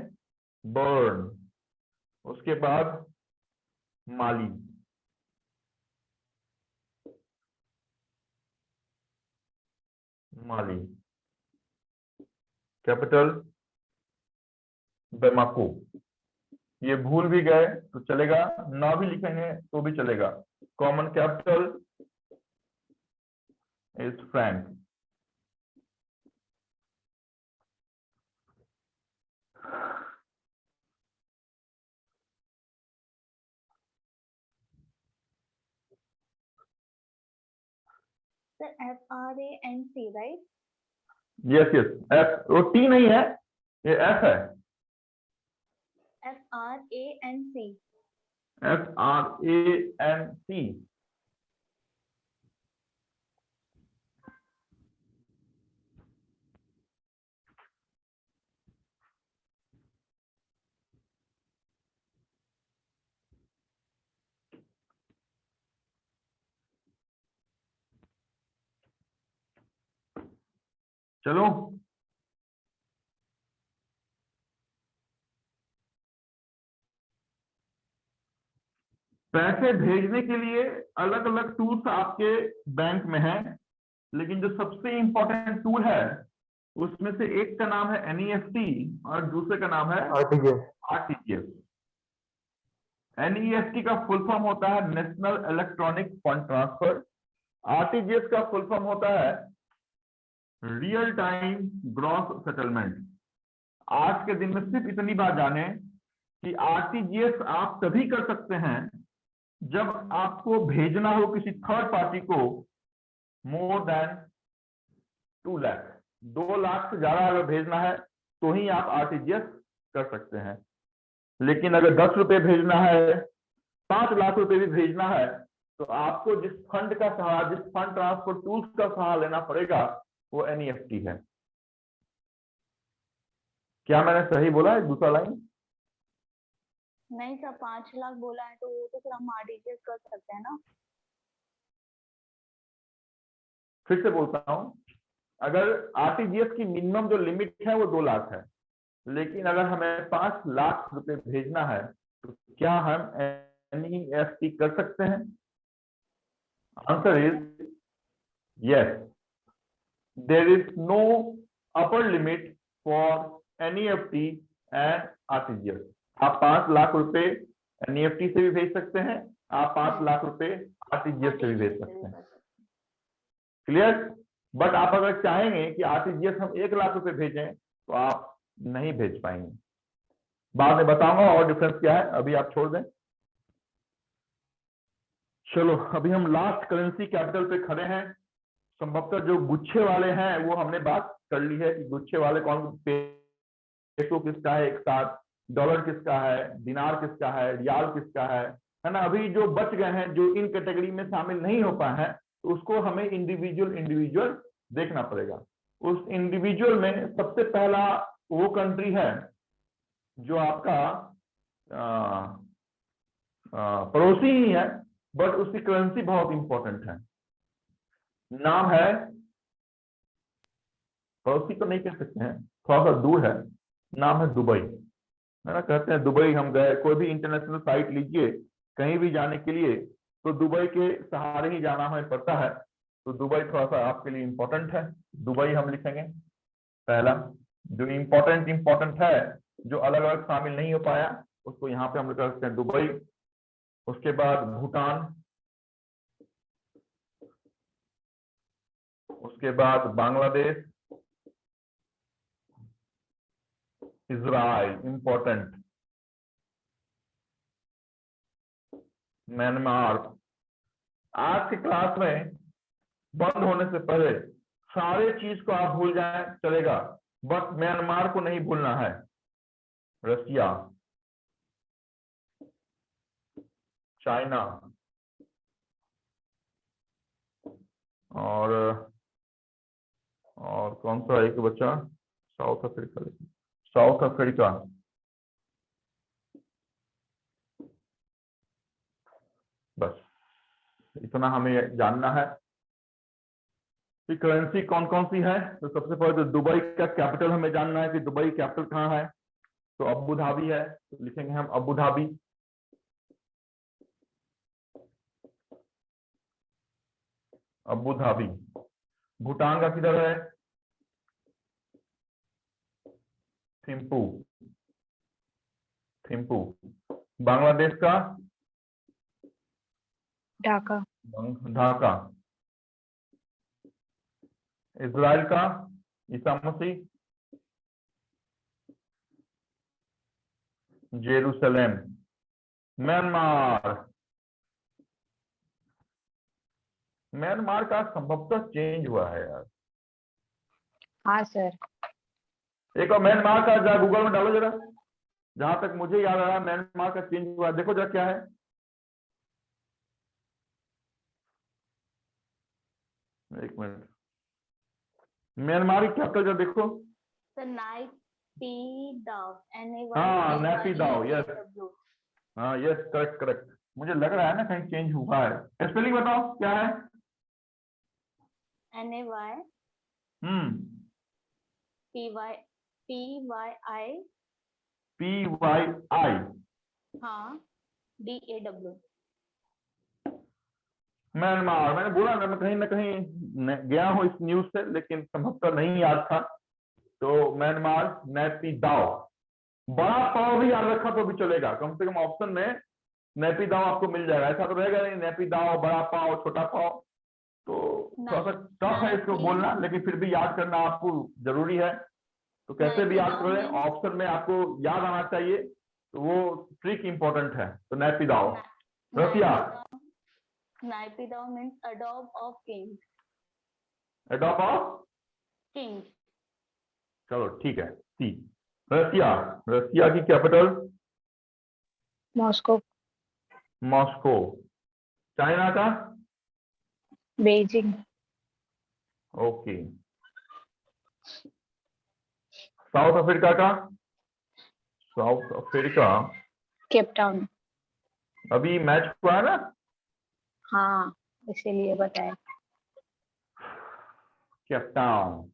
A: बर्न। उसके बाद माली। माली कैपिटल बेमाको। ये भूल भी गए तो चलेगा, ना भी लिखेंगे तो भी चलेगा। Common capital is Frank.
B: FRANC right?
A: Yes yes, F, वो टी नहीं है, ये एफ है।
B: FRANC।
A: FRANC। चलो, पैसे भेजने के लिए अलग अलग टूल्स आपके बैंक में हैं, लेकिन जो सबसे इंपॉर्टेंट टूल है उसमें से एक का नाम है NEFT और दूसरे का नाम है
D: आरटीजीएस।
A: RTGS। NEFT का फुल फॉर्म होता है national electronic fund transfer. RTGS का फुल फॉर्म होता है रियल टाइम ग्रॉस सेटलमेंट। आज के दिन में सिर्फ इतनी बात जाने कि RTGS आप तभी कर सकते हैं जब आपको भेजना हो किसी थर्ड पार्टी को मोर देन 2 लाख, 2 लाख से ज्यादा अगर भेजना है तो ही आप RTGS कर सकते हैं। लेकिन अगर 10 रुपए भेजना है, 5 लाख रुपए भी भेजना है, तो आपको जिस फंड का सहारा, जिस फंड ट्रांसफर टूल्स का सहारा लेना पड़ेगा वो NEFT है। क्या मैंने सही बोला है? दूसरा लाइन
B: नहीं सर, 5 लाख बोला है तो वो तो फिर हम RTGS कर सकते हैं ना।
A: फिर से बोलता हूं, अगर RTGS की मिनिमम जो लिमिट है वो 2 लाख है, लेकिन अगर हमें 5 लाख रुपए भेजना है तो क्या हम NEFT कर सकते हैं? Answer is yes. There is no upper limit for NEFT and RTGS। आप 5 लाख रुपए NEFT से भी भेज सकते हैं, आप 5 लाख रुपए RTGS से भी भेज सकते हैं। क्लियर? बट आप अगर चाहेंगे कि RTGS हम 1 लाख रुपए भेजें तो आप नहीं भेज पाएंगे। बाद में बताऊंगा और डिफरेंस क्या है, अभी आप छोड़ दें। चलो, अभी हम लास्ट करेंसी कैपिटल पे खड़े हैं। संभवतः जो गुच्छे वाले हैं वो हमने बात कर ली है कि गुच्छे वाले कौन, पेसो किसका है एक साथ, डॉलर किसका है, दिनार किसका है, रियाल किसका है ना। अभी जो बच गए हैं जो इन कैटेगरी में शामिल नहीं हो पाए हैं, तो उसको हमें इंडिविजुअल देखना पड़ेगा। उस इंडिविजुअल में सबसे पहला वो कंट्री है जो आपका पड़ोसी ही है, बट उसकी करेंसी बहुत इंपॉर्टेंट है। नाम है, पड़ोसी तो नहीं कह सकते हैं, थोड़ा सा दूर है, नाम है दुबई, है ना। कहते हैं दुबई हम गए, कोई भी इंटरनेशनल फ्लाइट लीजिए कहीं भी जाने के लिए तो दुबई के सहारे ही जाना हमें पड़ता है, तो दुबई थोड़ा सा आपके लिए इंपॉर्टेंट है। दुबई हम लिखेंगे पहला। जो इंपॉर्टेंट है, जो अलग अलग शामिल नहीं हो पाया, उसको यहाँ पे हम लिख सकते हैं दुबई। उसके बाद भूटान, उसके बाद बांग्लादेश, इजराइल इंपॉर्टेंट, म्यांमार। आज की क्लास में बंद होने से पहले सारे चीज को आप भूल जाएं चलेगा, बट म्यांमार को नहीं भूलना है। रसिया, चाइना और कौन सा एक बच्चा, साउथ अफ्रीका। बस इतना हमें जानना है कि करेंसी कौन कौन सी है। तो सबसे पहले तो दुबई का कैपिटल हमें जानना है कि दुबई कैपिटल कहाँ है, तो अबू धाबी है, तो लिखेंगे हम Abu Dhabi. Abu Dhabi. Bhutan का किधर है? थिम्पू। बांग्लादेश का
E: ढाका।
A: ढाका। इजराइल का ईसा मसीह, जेरूसलेम। म्यांमार का संभवतः चेंज हुआ है यार।
E: हाँ सर।
A: एक और म्यांमार का जरा गूगल में डालो जरा, जहां तक मुझे याद आ रहा है म्यांमार का चेंज हुआ, देखो जरा क्या है। एक मिनट, म्यांमार की कैपिटल जरा देखो। हाँ, नैपीदाव, यस। हाँ यस, करेक्ट। मुझे लग रहा है ना कहीं चेंज हुआ है। स्पेलिंग बताओ क्या है?
B: NAY PYI,
A: PYI।
B: हाँ, DAW।
A: म्यांमार, मैंने बोला ना कहीं गया हूँ इस न्यूज से, लेकिन संभवतः नहीं याद था। तो म्यांमार, नैपीदाव। बड़ा पाव भी याद रखा तो भी चलेगा, कम से कम ऑप्शन में नैपीदाव आपको मिल जाएगा। ऐसा तो रहेगा नहीं नैपीदाव, बड़ा पाव, छोटा पाव। तो थोड़ा सा टफ है इसको बोलना, लेकिन फिर भी याद करना आपको जरूरी है। तो कैसे भी याद करें, ऑप्शन में आपको याद आना चाहिए, तो वो ट्रिक इंपॉर्टेंट है। तो Naypyidaw. Russia,
B: Naypyidaw means adobe of king।
A: एडॉप ऑफ
B: King।
A: चलो ठीक है, सी। रसिया, रसिया की कैपिटल
E: मॉस्को।
A: मॉस्को। चाइना का
E: बीजिंग।
A: ओके। साउथ अफ्रीका का, साउथ अफ्रीका
E: केप टाउन।
A: अभी मैच हुआ है ना।
E: हाँ, इसीलिए बताया।
A: Cape Town.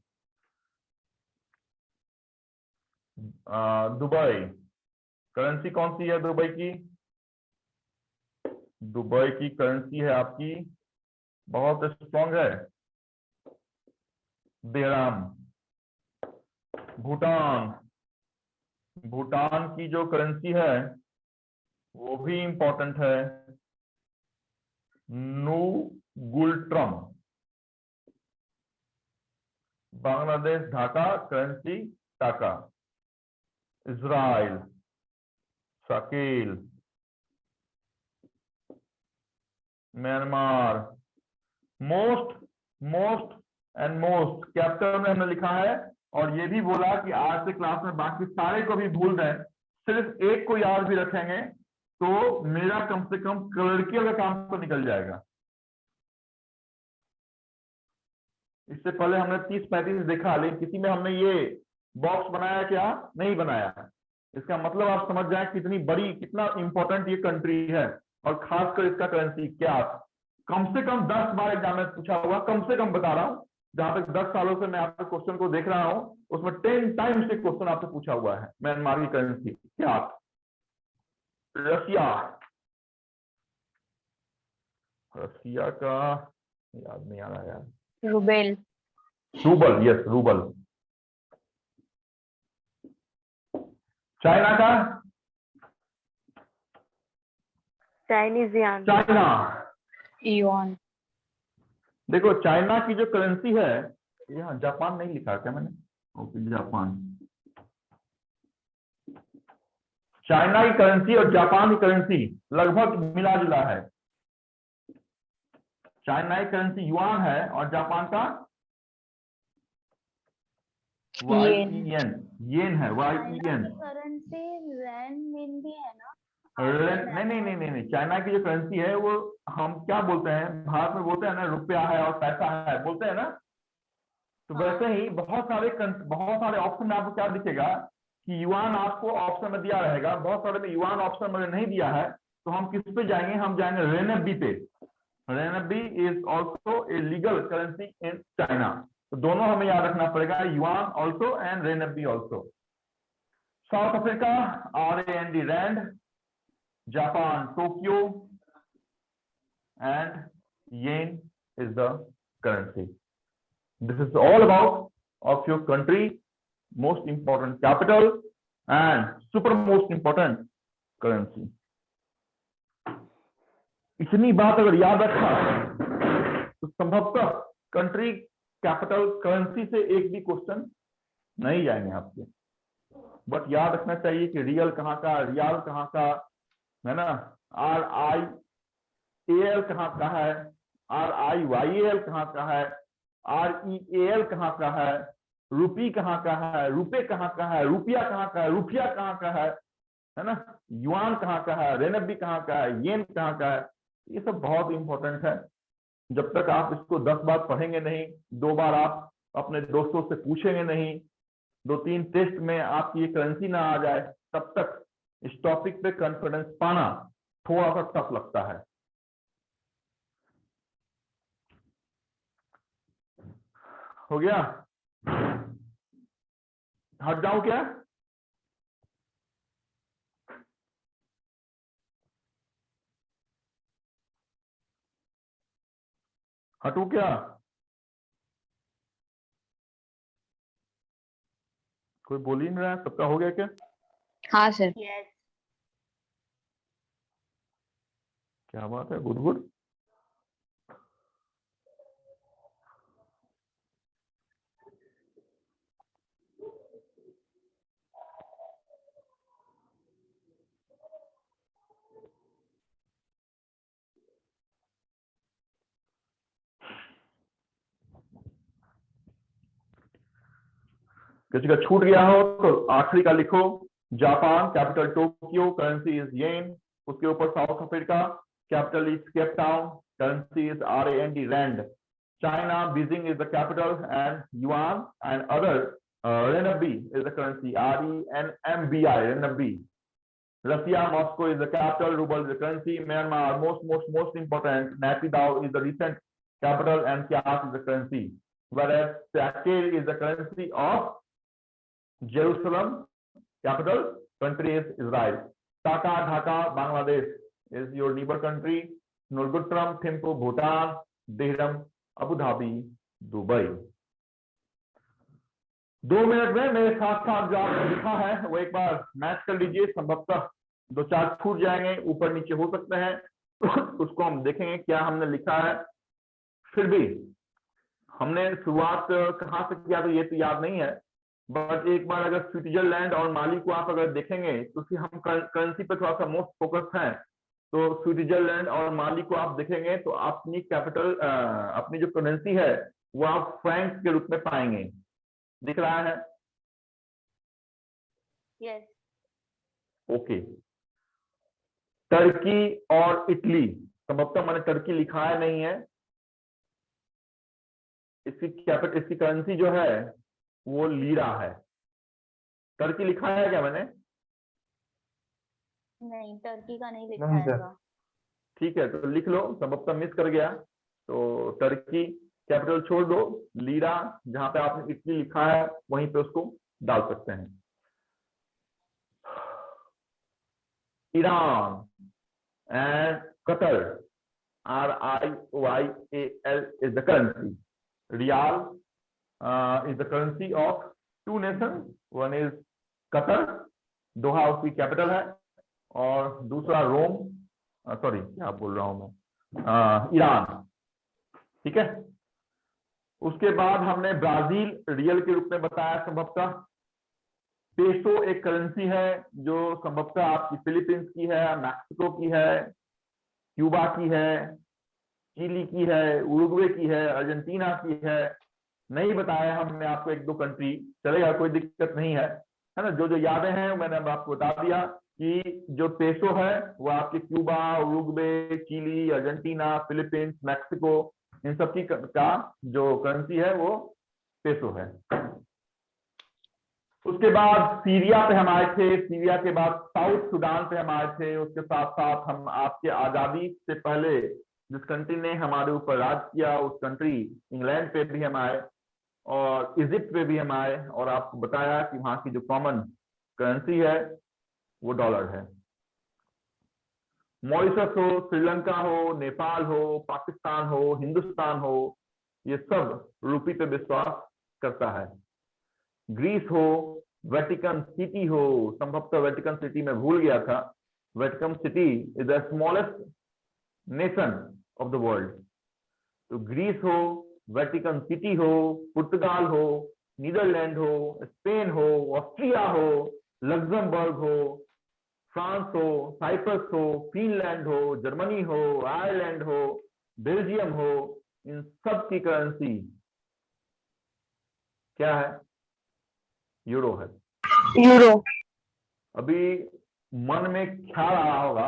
A: दुबई, करेंसी कौन सी है दुबई की? दुबई की करेंसी है आपकी, बहुत स्ट्रॉन्ग है, दिरहम। भूटान, भूटान की जो करेंसी है वो भी इंपॉर्टेंट है, नुगुल्ट्रम। बांग्लादेश ढाका, करेंसी टाका। Israel Shakeel. Myanmar, most most and most capital में हमने लिखा है, और ये भी बोला कि आज से क्लास में बाकी सारे को भी भूल दें, सिर्फ एक को याद भी रखेंगे तो मेरा कम से कम क्लर्कियल का काम तो निकल जाएगा। इससे पहले हमने 30-35 देखा, लेकिन किसी में हमने ये बॉक्स बनाया क्या? नहीं बनाया। इसका मतलब आप समझ जाए कितनी बड़ी, कितना इंपॉर्टेंट ये कंट्री है, और खासकर इसका करेंसी क्या। कम से कम 10 बार एग्जाम में पूछा हुआ, कम से कम बता रहा हूं, जहां तक 10 सालों से मैं आपके क्वेश्चन को देख रहा हूं, उसमें 10 टाइम्स से क्वेश्चन आपसे पूछा हुआ है म्यांमार की करेंसी क्या। रसिया, रसिया का याद नहीं आ रहा यार।
E: Rouble.
A: Rouble, yes rouble. China का,
C: चाइनीज यान।
A: चाइना।
E: युआन।
A: देखो चाइना की जो करेंसी है, यहाँ जापान नहीं लिखा क्या मैंने? Okay, Japan. चाइना की करेंसी और जापान की करेंसी लगभग मिला जुला है। चाइना की करेंसी युआन है और जापान का YEN, येन है, YEN।
B: करेंसी रेनमिनबी है ना?
A: नहीं, चाइना की जो करेंसी है वो हम क्या बोलते हैं, भारत में बोलते हैं ना रुपया है और पैसा है, बोलते हैं ना। तो वैसे ही बहुत सारे ऑप्शन में आपको क्या दिखेगा कि युआन आपको ऑप्शन में दिया रहेगा, बहुत सारे में युआन ऑप्शन में नहीं दिया है। तो हम किस पे जाएंगे? हम जाएंगे रेनबी पे। Renminbi is also a legal currency in China. तो दोनों हमें याद रखना पड़ेगा, yuan also and renminbi also. South Africa RAND, rand. Japan Tokyo, and yen is the currency. This is all about of your country, most important capital and super most important currency. इतनी बात अगर याद रखा तो संभवतः country, capital, currency से एक भी क्वेश्चन नहीं जाएंगे आपके। बट याद रखना चाहिए कि रियल कहाँ का, रियाल कहाँ का है ना, RIAL कहाँ का है, RIYAL कहाँ का है, REAL कहाँ का है, रुपी कहाँ का है, रुपए कहाँ का है, रुपया कहाँ का है, रुपया कहाँ का है ना, युआन कहाँ का है, रेनबी कहाँ का है, येन कहाँ का है। ये सब बहुत इंपॉर्टेंट है। जब तक आप इसको 10 बार पढ़ेंगे नहीं, 2 बार आप अपने दोस्तों से पूछेंगे नहीं, 2-3 टेस्ट में आपकी ये करेंसी ना आ जाए, तब तक इस टॉपिक पे कॉन्फिडेंस पाना थोड़ा सा टफ लगता है। हो गया? हट जाऊं क्या? हटू क्या? कोई बोल ही नहीं रहा है, सबका हो गया क्या?
E: हाँ सर।
B: यस।
A: क्या बात है, गुड गुड। किसी का छूट गया हो तो आखिरी का लिखो। Japan capital Tokyo, currency is yen. उसके ऊपर South Africa, capital is Cape Town, currency is RAND, rand. China, Beijing is the capital and yuan and other renminbi is the currency, RENMBI, renminbi. Russia, Moscow is the capital, ruble is the currency. Myanmar, most important, Naypyidaw is the recent capital and Kyat is the currency. Whereas Shekel is the currency of Jerusalem, capital, country is Israel. Dhaka, Dhaka, Bangladesh is your neighbor country. Nurgutram, Thimphu, Bhutan. Dehram, Abu Dhabi, Dubai. 2 minute में मेरे साथ साथ जो आपने लिखा है वो एक बार मैच कर लीजिए। संभवतः 2-4 छूट जाएंगे, ऊपर नीचे हो सकते हैं। उसको हम देखेंगे क्या हमने लिखा है। फिर भी हमने शुरुआत कहाँ से किया तो ये तो याद नहीं है, बट एक बार अगर स्विट्जरलैंड और माली को आप अगर देखेंगे, क्योंकि हम करेंसी पे थोड़ा सा मोस्ट फोकस है, तो स्विट्जरलैंड और माली को आप देखेंगे तो अपनी कैपिटल, अपनी जो करेंसी है वो आप फ्रैंक के रूप में पाएंगे। दिख रहा है?
B: यस।
A: ओके। टर्की और इटली, संभवतः मैंने टर्की लिखा है नहीं है। इसकी कैपिटल, इसकी करेंसी जो है वो लीरा है। टर्की लिखा है क्या मैंने?
B: नहीं, टर्की का नहीं लिखा
D: नहीं
B: है।
D: सर।
A: ठीक है, तो लिख लो, संभवतः मिस कर गया। तो टर्की कैपिटल छोड़ दो, लीरा जहां पे आपने इटली लिखा है वहीं पे उसको डाल सकते हैं। Iran and Qatar, RIYAL is the currency. Riyal is the currency of 2 nations. One is Qatar, दोहा उसकी कैपिटल है, और दूसरा रोम, सॉरी क्या बोल रहा हूं मैं, ईरान। ठीक है। उसके बाद हमने ब्राजील रियल के रूप में बताया संभवतः। पेसो एक करेंसी है जो संभवतः आपकी फिलीपींस की है, मैक्सिको की है, क्यूबा की है, चिली की है, उरुग्वे की है, अर्जेंटीना की है। नहीं बताया हमने आपको 1-2 कंट्री, चलेगा, कोई दिक्कत नहीं है ना। जो यादें हैं मैंने अब आपको बता दिया कि जो पेसो है वो आपके Cuba, Uruguay, Chile, Argentina, Philippines, Mexico, इन सब की का जो करेंसी है वो पेसो है। उसके बाद सीरिया पे हम आए थे, सीरिया के बाद साउथ सूडान पे हम आए थे। उसके साथ साथ हम आपके आजादी से पहले जिस कंट्री ने हमारे ऊपर राज किया उस कंट्री इंग्लैंड पे भी हम आए, और इजिप्ट पे भी हम आए, और आपको बताया कि वहां की जो कॉमन करेंसी है वो डॉलर है। मॉरिशस हो, श्रीलंका हो, नेपाल हो, पाकिस्तान हो, हिंदुस्तान हो, ये सब रूपी पे विश्वास करता है। ग्रीस हो, वेटिकन सिटी हो, संभवतः वेटिकन सिटी में भूल गया था। Vatican city is the smallest nation of the world. तो ग्रीस हो, वेटिकन सिटी हो, पुर्तगाल हो, नीदरलैंड हो, स्पेन हो, ऑस्ट्रिया हो, लग्जमबर्ग हो, फ्रांस हो, साइप्रस हो, फिनलैंड हो, जर्मनी हो, आयरलैंड हो, बेल्जियम हो, इन सब की करेंसी क्या है? यूरो है।
C: यूरो।
A: अभी मन में ख्याल आ रहा होगा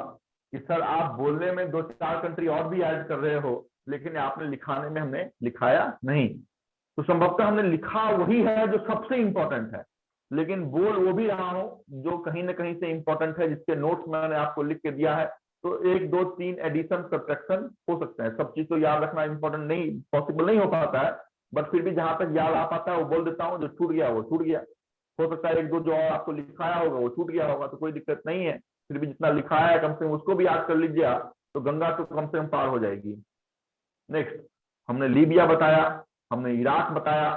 A: कि सर आप बोलने में 2-4 कंट्री और भी ऐड कर रहे हो, लेकिन आपने लिखाने में हमने लिखाया नहीं। तो संभवतः हमने लिखा वही है जो सबसे इंपॉर्टेंट है, लेकिन बोल वो भी रहा हूं जो कहीं ना कहीं से इंपॉर्टेंट है, जिसके नोट्स मैंने आपको लिख के दिया है। तो 1, 2, 3 एडिशन सब्ट्रैक्शन हो सकते हैं। सब चीज तो याद रखना इंपॉर्टेंट नहीं, पॉसिबल नहीं हो पाता है, बट फिर भी जहां तक याद आ पाता है वो बोल देता हूँ। जो छूट गया वो छूट गया। हो सकता है एक दो जो और आपको लिखाया होगा वो छूट गया होगा, तो कोई दिक्कत नहीं है, फिर भी जितना लिखाया है कम से कम उसको भी याद कर लीजिए आप, तो गंगा तो कम से कम पार हो जाएगी। नेक्स्ट, हमने लीबिया बताया, हमने इराक बताया,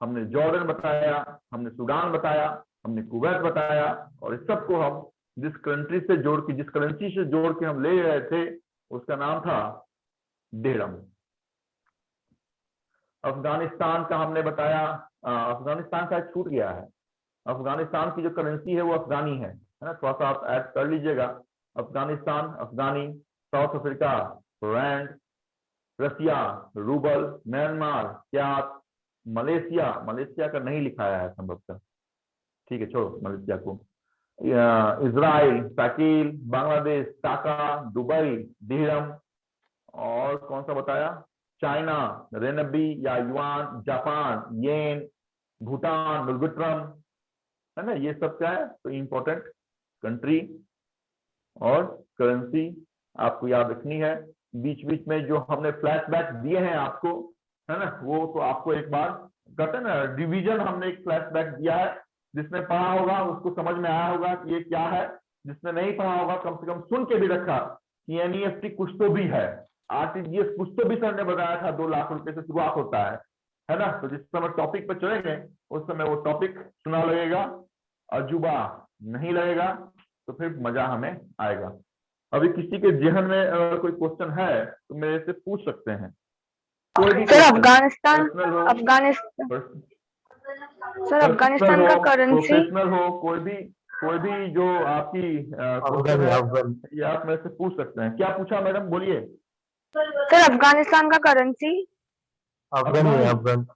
A: हमने जॉर्डन बताया, हमने सूडान बताया, हमने कुवैत बताया, और इस सबको हम जिस कंट्री से जोड़ के, जिस करेंसी से जोड़ के हम ले रहे थे उसका नाम था दिरहम। अफगानिस्तान का हमने बताया, अफगानिस्तान का छूट गया है, अफगानिस्तान की जो करेंसी है वो अफगानी है ना, थोड़ा सा आप ऐड कर लीजिएगा। Afghanistan afghani, South Africa rand, Russia rouble, Myanmar kyat, Malaysia, Malaysia का नहीं लिखाया है संभवतः, ठीक है छोड़ो मलेशिया को, इजराइल शकील, बांग्लादेश टाका, दुबई दिरहम, और कौन सा बताया, चाइना रेनबी या युआन, जापान येन, भूटान रुगुट्रम, है ना, ये सब क्या है, तो इंपॉर्टेंट कंट्री और करेंसी आपको याद रखनी है। बीच बीच में जो हमने फ्लैशबैक दिए हैं आपको, है ना, वो तो आपको एक बार कहते हैं ना डिवीजन, हमने एक फ्लैशबैक दिया है, जिसने पढ़ा होगा उसको समझ में आया होगा कि ये क्या है, जिसने नहीं पढ़ा होगा कम से कम सुन के भी रखा कि एनईएफटी कुछ तो भी है, आरटीजीएस कुछ तो भी सर ने बताया था 2 लाख रुपए से शुरुआत होता है ना। तो जिस समय टॉपिक पर चलेंगे उस समय वो टॉपिक सुना लगेगा, अजूबा नहीं लगेगा, तो फिर मजा हमें आएगा। अभी किसी के जहन में अगर कोई क्वेश्चन है तो मेरे से पूछ सकते हैं, कोई भी
C: सर
A: question,
C: अफगानिस्तान,
A: personal हो,
C: अफगानिस्तान सर
A: personal
C: अफगानिस्तान का
A: हो,
C: करेंसी,
A: प्रोफेशनल हो, कोई भी जो आपकी क्वेश्चन
D: अफगानी
A: है
D: अफगान
A: ये आप मेरे से पूछ सकते हैं। क्या पूछा मैडम, बोलिए।
C: सर अफगानिस्तान का करेंसी,
D: अफगानी
A: अफगानी,
D: अफगान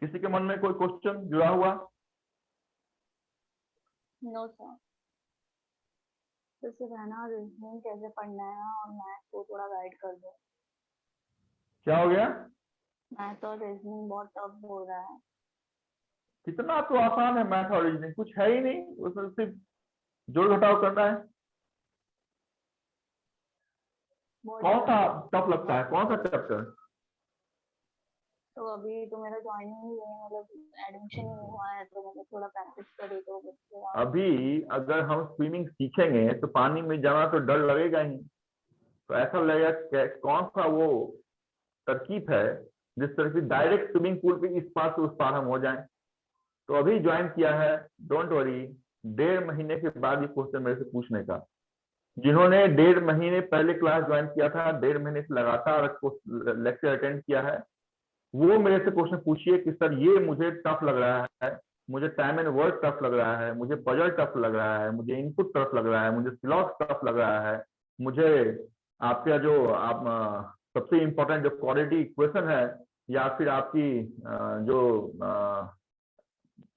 A: किसी के मन में कोई क्वेश्चन जुड़ा हुआ?
B: नो सर, तो सिर्फ है ना रीजनिंग कैसे पढ़ना है ना, और मैथ को थोड़ा गाइड कर दो।
A: क्या हो गया?
B: मैथ और रीजनिंग बहुत टफ हो रहा है।
A: कितना तो आसान है मैथ और रीजनिंग, कुछ है ही नहीं, उसमें सिर्फ जोड़ घटाव करना है।
B: बहुत
A: कौन सा
B: difficult
A: टफ लगता है, कौन सा चैप्टर?
B: तो अभी तो मेरा ज्वाइनिंग ही है, मतलब एडमिशन ही नहीं हुआ है, तो मतलब थोड़ा प्रैक्टिस करी तो बच्चे
A: अभी अगर हम स्विमिंग सीखेंगे तो पानी में जाना तो डर लगेगा ही, तो ऐसा लगेगा कौन सा वो तरकीब है जिस तरह से डायरेक्ट स्विमिंग पूल के इस पार से उस पार हम हो जाएं। तो अभी ज्वाइन किया है, डोंट वरी, 1.5 महीने के बाद ये क्वेश्चन मेरे से पूछने का। जिन्होंने 1.5 महीने पहले क्लास ज्वाइन किया था, 1.5 महीने से लगातार लेक्चर अटेंड किया है, वो मेरे से क्वेश्चन पूछिए कि सर ये मुझे टफ लग रहा है, मुझे टाइम एंड वर्क टफ लग रहा है, मुझे पजल टफ लग रहा है, मुझे इनपुट टफ लग रहा है, मुझे स्लॉट टफ लग रहा है, मुझे आपका जो आप सबसे इंपॉर्टेंट जो क्वाड्रेटिक इक्वेशन है या फिर आपकी जो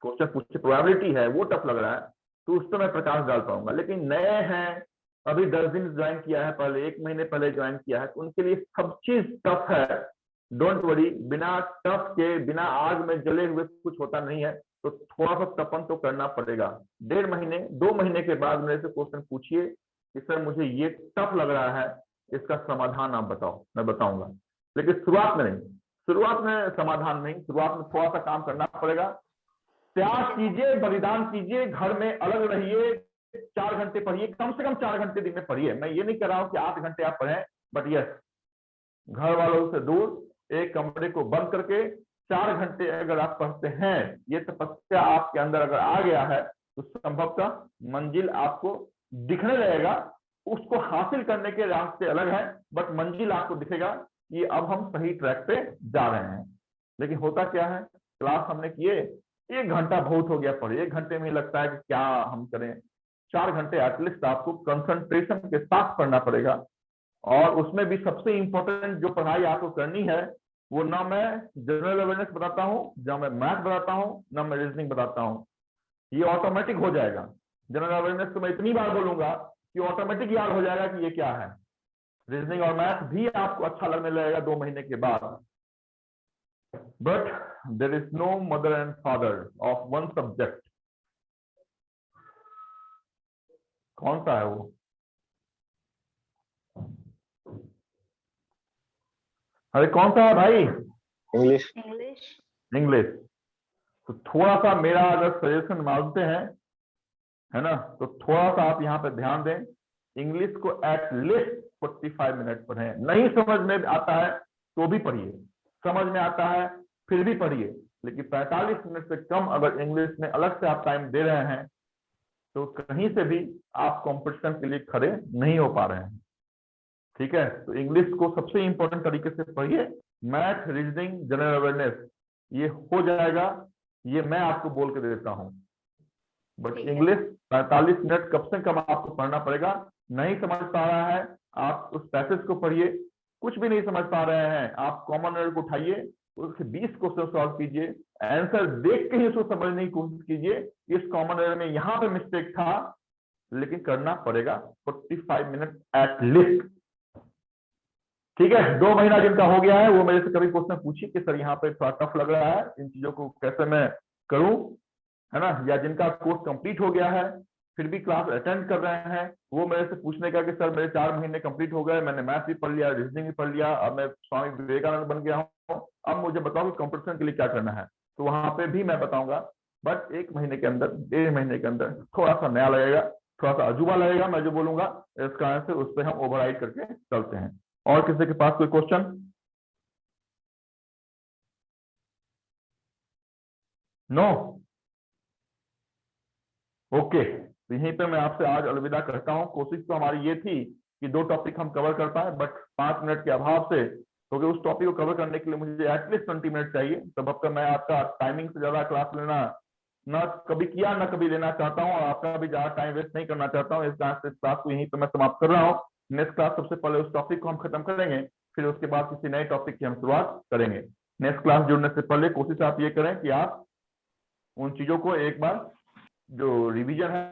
A: क्वेश्चन पूछने प्रोबेबिलिटी है वो टफ लग रहा है, तो उस पर मैं प्रकाश डाल पाऊंगा। लेकिन नए हैं, अभी 10 दिन ज्वाइन किया है, पहले 1 महीने पहले ज्वाइन किया है, तो उनके लिए सब चीज टफ है। डोंट वरी, बिना टफ के, बिना आग में जले हुए कुछ होता नहीं है, तो थोड़ा सा तपन तो करना पड़ेगा। 1.5 महीने 2 महीने के बाद मेरे से क्वेश्चन पूछिए कि सर मुझे ये टफ लग रहा है, इसका समाधान आप बताओ, मैं बताऊंगा। लेकिन शुरुआत में नहीं, शुरुआत में समाधान नहीं, शुरुआत में थोड़ा सा काम करना पड़ेगा। त्याग कीजिए, बलिदान कीजिए, घर में अलग रहिए, 4 घंटे पढ़िए, कम से कम 4 घंटे दिन में पढ़िए। मैं ये नहीं कह रहा हूं कि 8 घंटे आप पढ़ें, बट यस, घर वालों से दूर एक कमरे को बंद करके 4 घंटे अगर आप पढ़ते हैं, ये तपस्या आपके अंदर अगर आ गया है, तो संभवतः मंजिल आपको दिखने लगेगा। उसको हासिल करने के रास्ते अलग है, बट मंजिल आपको दिखेगा कि अब हम सही ट्रैक पे जा रहे हैं। लेकिन होता क्या है, क्लास हमने किए, 1 घंटा बहुत हो गया पढ़े, 1 घंटे में लगता है कि क्या हम करें। 4 घंटे एटलीस्ट आपको कंसंट्रेशन के साथ पढ़ना पड़ेगा। और उसमें भी सबसे इंपॉर्टेंट जो पढ़ाई आपको करनी है, वो ना मैं जनरल अवेयरनेस बताता हूँ, ना मैं मैथ बताता हूँ, ना मैं रीजनिंग बताता हूँ, ये ऑटोमेटिक हो जाएगा। जनरल अवेयरनेस तो मैं इतनी बार बोलूंगा कि ऑटोमेटिक याद हो जाएगा कि ये क्या है। रीजनिंग और मैथ भी आपको अच्छा लगने लगेगा 2 महीने के बाद। But there is no mother and father of one subject, कौन सा है वो? अरे कौन सा है भाई?
D: इंग्लिश।
B: इंग्लिश।
A: इंग्लिश। तो थोड़ा सा मेरा अगर सजेशन मांगते हैं, है ना, तो थोड़ा सा आप यहाँ पे ध्यान दें। इंग्लिश को एटलीस्ट 45 मिनट पढ़ें। नहीं समझ में आता है तो भी पढ़िए, समझ में आता है फिर भी पढ़िए, लेकिन 45 मिनट से कम अगर इंग्लिश में अलग से आप टाइम दे रहे हैं तो कहीं से भी आप कंपटीशन के लिए खड़े नहीं हो पा रहे हैं। ठीक है, तो इंग्लिश को सबसे इंपॉर्टेंट तरीके से पढ़िए। मैथ, रीजनिंग, जनरल अवेयरनेस ये हो जाएगा, ये मैं आपको बोल के देता हूं। बट
B: ठीक है।
A: इंग्लिश 45 मिनट कम से कम आपको पढ़ना पड़ेगा। नहीं समझ पा रहा है आप उस पैसेज को पढ़िए, कुछ भी नहीं समझ पा रहे हैं आप कॉमन एरर को उठाइए, उसके 20 क्वेश्चन सॉल्व कीजिए, आंसर देख के ही उसको समझने की कोशिश कीजिए। इस कॉमन एरर में यहाँ पे मिस्टेक था, लेकिन करना पड़ेगा 45 मिनट एटलीस्ट। ठीक है, 2 महीना जिनका हो गया है वो मेरे से कभी क्वेश्चन पूछिए कि सर यहाँ पे थोड़ा टफ लग रहा है, इन चीजों को कैसे मैं करूं, है ना। या जिनका कोर्स कंप्लीट हो गया है फिर भी क्लास अटेंड कर रहे हैं, वो मेरे से पूछने का कि सर मेरे 4 महीने कंप्लीट हो गए, मैंने मैथ भी पढ़ लिया, रीजनिंग भी पढ़ लिया, अब मैं स्वामी विवेकानंद बन गया हूँ, अब मुझे बताओ कि कंपटीशन के लिए क्या करना है। तो वहां पे भी मैं बताऊंगा, बट 1 महीने के अंदर, 1.5 महीने के अंदर थोड़ा सा नया लगेगा, थोड़ा सा अजूबा लगेगा मैं जो बोलूंगा, इस कारण से उस पर हम ओवरराइड करके चलते हैं। और किसी के पास कोई क्वेश्चन? नो? ओके, तो यहीं पे मैं आपसे आज अलविदा करता हूं। कोशिश तो हमारी ये थी कि 2 टॉपिक हम कवर कर पाए, बट 5 मिनट के अभाव से, क्योंकि उस टॉपिक को कवर करने के लिए मुझे एटलीस्ट 20 मिनट चाहिए। तब अब तक मैं आपका टाइमिंग से ज्यादा क्लास लेना ना कभी किया ना कभी लेना चाहता हूं, और आपका भी ज्यादा टाइम वेस्ट नहीं करना चाहता हूं। इस क्लास को यहीं पे मैं समाप्त कर रहा हूँ। नेक्स्ट क्लास सबसे पहले उस टॉपिक को हम खत्म करेंगे, फिर उसके बाद किसी नए टॉपिक की हम शुरुआत करेंगे। नेक्स्ट क्लास जुड़ने से पहले कोशिश आप ये करें कि आप उन चीजों को एक बार जो रिवीजन है